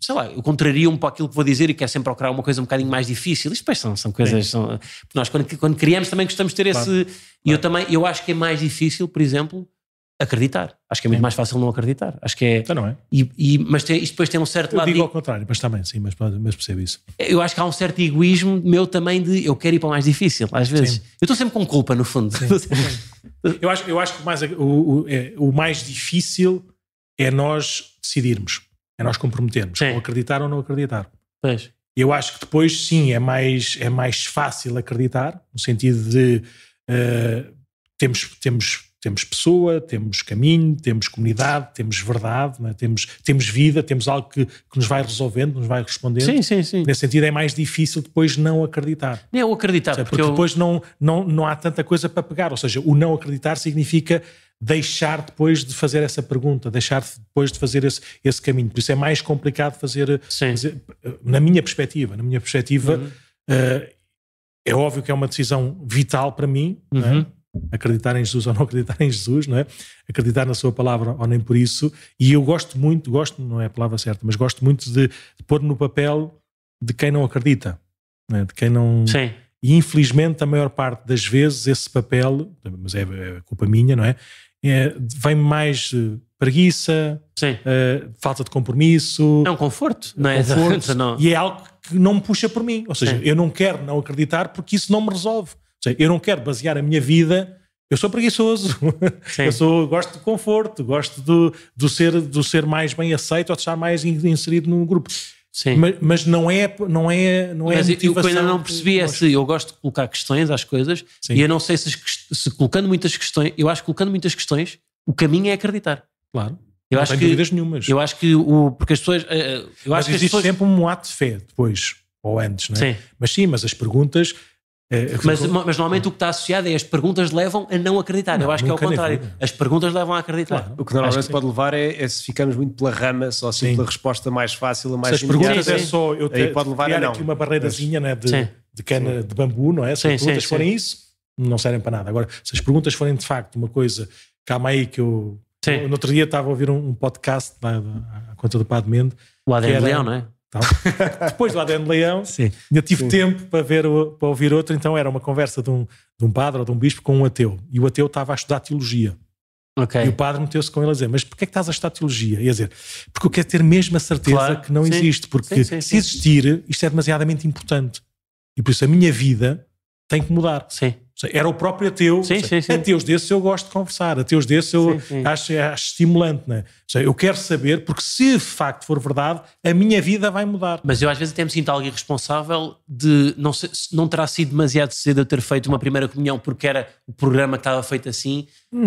sei lá, eu contrario um pouco aquilo que vou dizer e quero sempre procurar uma coisa um bocadinho mais difícil. Isto depois são coisas... nós quando criamos também gostamos de ter esse... E eu acho que é mais difícil, por exemplo, acreditar. Acho que é muito mais fácil não acreditar. Acho que é... Então não é? Mas isto depois tem um certo lado... Eu digo ao contrário, mas também, sim, mas percebo isso. Eu acho que há um certo egoísmo meu também de eu quero ir para o mais difícil, às vezes. Sim. Eu estou sempre com culpa, no fundo. Eu acho que o mais difícil é nós decidirmos, é nós comprometermos, ou acreditar ou não acreditar. Pois. Eu acho que depois, sim, é mais fácil acreditar, no sentido de temos pessoa, temos caminho, temos comunidade, temos verdade, né? temos vida, temos algo que nos vai resolvendo, nos vai respondendo. Sim. Nesse sentido é mais difícil depois não acreditar. Nem eu acreditar. Porque depois não há tanta coisa para pegar, ou seja, o não acreditar significa deixar depois de fazer essa pergunta, deixar depois de fazer esse caminho. Por isso é mais complicado fazer na minha perspectiva. É óbvio que é uma decisão vital para mim, não é? Acreditar em Jesus ou não acreditar em Jesus, não é? Acreditar na sua palavra ou nem por isso. E eu gosto, não é a palavra certa, mas gosto muito de pôr no papel de quem não acredita, não é? De quem não... Sim. E infelizmente a maior parte das vezes esse papel, mas é culpa minha, não é? Vem mais preguiça, falta de compromisso. É um conforto, não é? Não. E é algo que não me puxa por mim. Ou seja, eu não quero não acreditar porque isso não me resolve. Ou seja, eu não quero basear a minha vida... Eu sou preguiçoso, gosto de conforto, gosto do ser mais bem aceito ou de estar mais inserido num grupo. Sim. Mas não é mas motivação. Eu ainda não percebi eu gosto de colocar questões às coisas. Sim. E eu não sei se colocando muitas questões, eu acho que colocando muitas questões o caminho é acreditar. Claro. Eu acho não tenho dúvidas nenhumas. Eu acho que porque as pessoas... Mas existe sempre um ato de fé depois, ou antes, não é? Sim. Mas as perguntas... Mas normalmente o que está associado é as perguntas levam a não acreditar. Eu acho que é o contrário. As perguntas levam a acreditar. Claro. O que normalmente pode levar é se ficamos muito pela rama, só assim pela resposta mais fácil, a mais imediata. Se as perguntas é só eu pode levar criar aqui uma barreirazinha, né, de cana de bambu, não é? Se as perguntas forem isso, não servem para nada. Agora, se as perguntas forem de facto uma coisa, calma aí que eu... No outro dia estava a ouvir um podcast à conta do Padre Mende. O ADN Leão, não é? Então, depois do ADN Leão, ainda tive tempo para ouvir outro. Então era uma conversa de um padre ou de um bispo com um ateu, e o ateu estava a estudar teologia. E o padre meteu-se com ele a dizer: mas porquê é que estás a estudar teologia? E a dizer: porque eu quero ter mesmo a certeza que não existe, porque se existir, isto é demasiadamente importante, e por isso a minha vida tem que mudar. Era o próprio ateu. Ateus desses eu gosto de conversar, ateus desses eu acho estimulante, não é? Eu quero saber, porque se de facto for verdade, a minha vida vai mudar. Mas eu às vezes até me sinto algo irresponsável de não terá sido demasiado cedo eu ter feito uma primeira comunhão, porque era o programa que estava feito assim,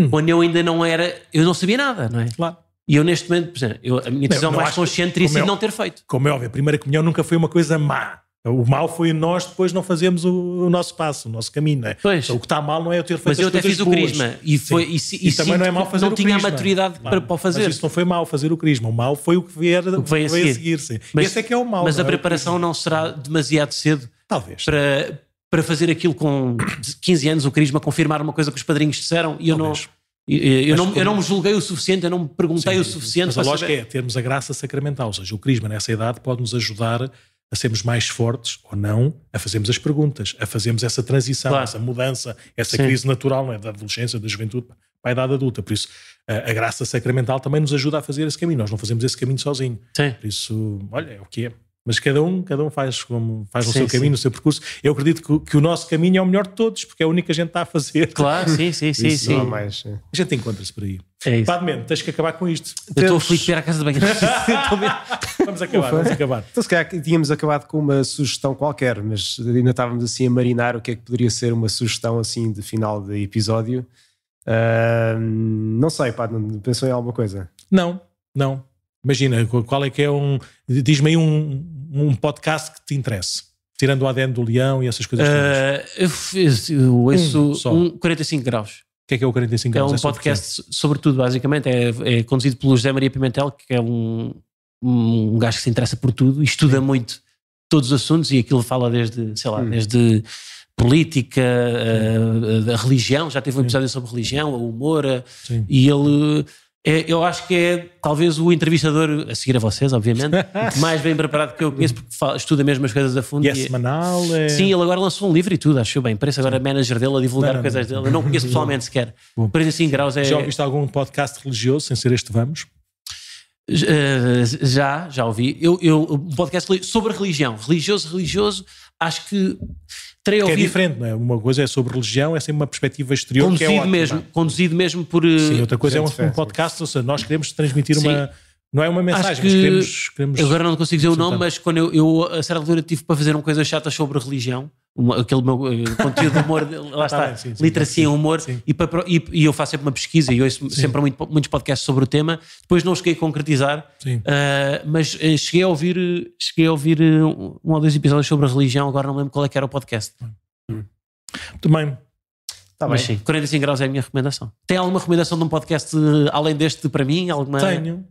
quando eu ainda não era, eu não sabia nada, não é? Claro. E eu neste momento, por exemplo, a minha decisão mais consciente teria sido não ter feito. Como é óbvio, a primeira comunhão nunca foi uma coisa má. O mal foi nós depois não fazemos o nosso passo, o nosso caminho, não é? Então, o que está mal não é eu ter feito mas as coisas boas. Mas eu até fiz o crisma e também não é mal fazer o crisma. Não tinha a maturidade para fazer. Mas isso não foi mal fazer o crisma. O mal foi o que veio a seguir. Mas, esse é que é o mal. Mas a preparação não será demasiado cedo? Talvez. Para fazer aquilo com 15 anos, o crisma, confirmar uma coisa que os padrinhos disseram e eu não me julguei o suficiente, eu não me perguntei o suficiente. Mas a lógica é termos a graça sacramental, ou seja, o crisma nessa idade pode nos ajudar a sermos mais fortes ou não, a fazermos as perguntas, a fazermos essa transição, essa mudança, essa crise natural, não é? Da adolescência, da juventude para a idade adulta. Por isso, a graça sacramental também nos ajuda a fazer esse caminho. Nós não fazemos esse caminho sozinho. Por isso, olha, é o que é. Mas cada um faz o seu caminho, o seu percurso. Eu acredito que o nosso caminho é o melhor de todos, porque é o único que a gente está a fazer. Claro, sim. Não há mais. A gente encontra-se por aí. É isso. Padre Mende, tens que acabar com isto. Eu estou aflito de ir à casa de banho. Vamos acabar. Então se calhar tínhamos acabado com uma sugestão qualquer, mas ainda estávamos assim a marinar o que é que poderia ser uma sugestão assim de final de episódio. Não sei, pá, não pensou em alguma coisa? Não. Imagina, qual é que é diz-me aí um podcast que te interesse, tirando o ADN do Leão e essas coisas todas. Eu ouço 45 graus. O que é o 45 graus? É um podcast sobre tudo, basicamente. É conduzido pelo José Maria Pimentel, que é um um gajo que se interessa por tudo e estuda muito todos os assuntos, e aquilo fala desde, sei lá, desde política, a religião, já teve um episódio sobre religião, o humor, e ele... eu acho que é talvez o entrevistador, a seguir a vocês, obviamente, mais bem preparado que eu conheço, porque estuda mesmo as coisas a fundo. E é semanal? Sim, ele agora lançou um livro e tudo, acho bem. Parece agora manager dele a divulgar coisas dele. Eu não conheço pessoalmente sequer. Por assim, Graus é... Já ouviste algum podcast religioso, sem ser este Vamos? Já ouvi. Um podcast sobre religião. Religioso, acho que... Que é diferente, não é? Uma coisa é sobre religião, é sempre uma perspectiva exterior conduzido mesmo por... Sim, outra coisa é um podcast, ou seja, nós queremos transmitir uma... Não é uma mensagem, mas queremos... Agora não consigo dizer o nome, mas quando eu a certa altura tive para fazer uma coisa chata sobre religião, aquele meu conteúdo de humor, lá está, literacia em humor, e eu faço sempre uma pesquisa e ouço sempre muitos podcasts sobre o tema. Depois não cheguei a concretizar, mas cheguei a ouvir um ou dois episódios sobre a religião. Agora não lembro qual é que era o podcast. Também. Mas sim, 45 graus é a minha recomendação. Tem alguma recomendação de um podcast além deste para mim? Tenho.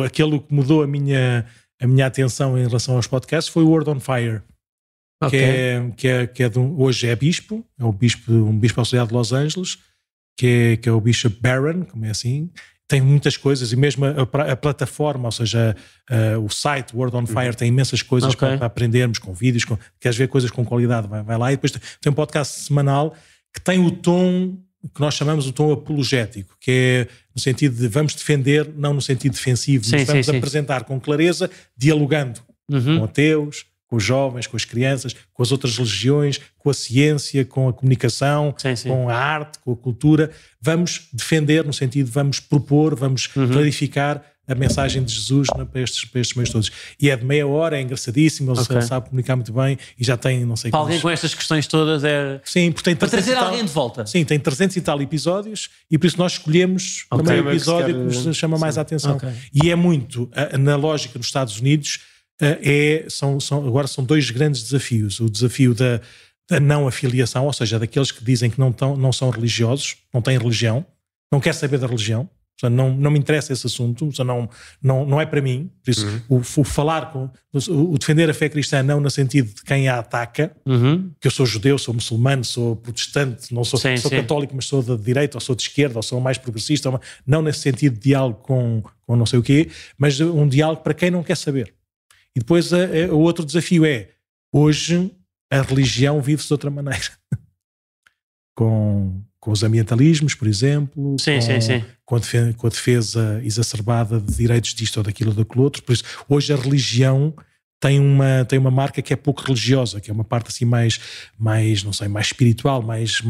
Aquele que mudou a minha atenção em relação aos podcasts foi o Word on Fire. Que é hoje é bispo, é um bispo auxiliar de Los Angeles, que é o Bishop Barron, como é assim. Tem muitas coisas, e mesmo a plataforma, ou seja, o site Word on Fire tem imensas coisas para aprendermos, com vídeos, queres ver coisas com qualidade, vai lá. E depois tem um podcast semanal que tem o tom que nós chamamos o tom apologético, que é no sentido de vamos defender, não no sentido defensivo, mas vamos apresentar com clareza, dialogando com ateus, com os jovens, com as crianças, com as outras religiões, com a ciência, com a comunicação, com a arte, com a cultura. Vamos defender no sentido, vamos propor, vamos clarificar a mensagem de Jesus para estes meios todos. E é de meia hora, é engraçadíssimo, ele sabe comunicar muito bem e já tem, não sei... Para alguém com estas questões todas é... Sim, porque tem para trazer alguém de volta. Sim, tem 300 e tal episódios e por isso nós escolhemos o primeiro episódio que nos chama mais a atenção. E é muito, na lógica dos Estados Unidos, agora são dois grandes desafios. O desafio da não afiliação, ou seja, daqueles que dizem que não são religiosos, não têm religião, não quer saber da religião. Não me interessa esse assunto, não é para mim. Por isso, o defender a fé cristã não no sentido de quem a ataca, que eu sou judeu, sou muçulmano, sou protestante, não sou católico, mas sou de direita, ou sou de esquerda, ou sou mais progressista, não nesse sentido de diálogo com não sei o quê, mas um diálogo para quem não quer saber. E depois o outro desafio é, hoje a religião vive-se de outra maneira. Com os ambientalismos, por exemplo, com a defesa exacerbada de direitos disto ou daquilo ou daquilo outro. Por isso, hoje a religião tem uma marca que é pouco religiosa, que é uma parte assim mais não sei, mais espiritual, mais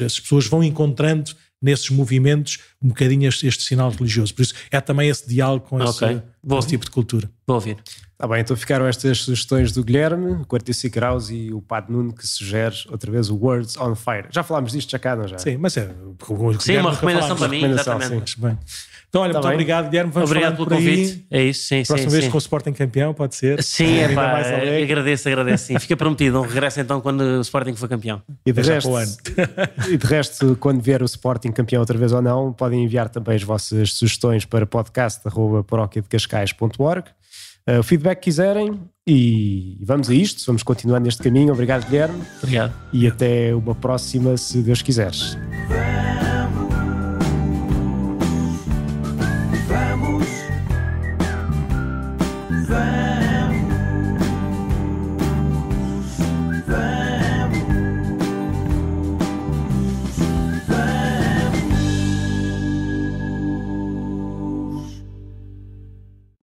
as pessoas vão encontrando nesses movimentos um bocadinho este sinal religioso. Por isso é também esse diálogo com esse tipo de cultura. Vou ouvir. Tá bem, então ficaram estas sugestões do Guilherme, o 45 graus e o Padre Nuno que sugere outra vez o Words on Fire. Já falámos disto já cá, não já? Sim, mas uma recomendação para mim, exatamente. Bem. Então, olha, muito obrigado, Guilherme. Vamos obrigado pelo convite. É isso, sim. Próxima vez com o Sporting campeão, pode ser. Sim, agradeço. Sim. Fica prometido. Um regresso então quando o Sporting for campeão. E de resto, quando vier o Sporting campeão outra vez ou não, podem enviar também as vossas sugestões para podcast@paroquiadecascais.org. O feedback que quiserem e vamos a isto. Vamos continuar neste caminho. Obrigado, Guilherme. Obrigado. E até uma próxima, se Deus quiseres.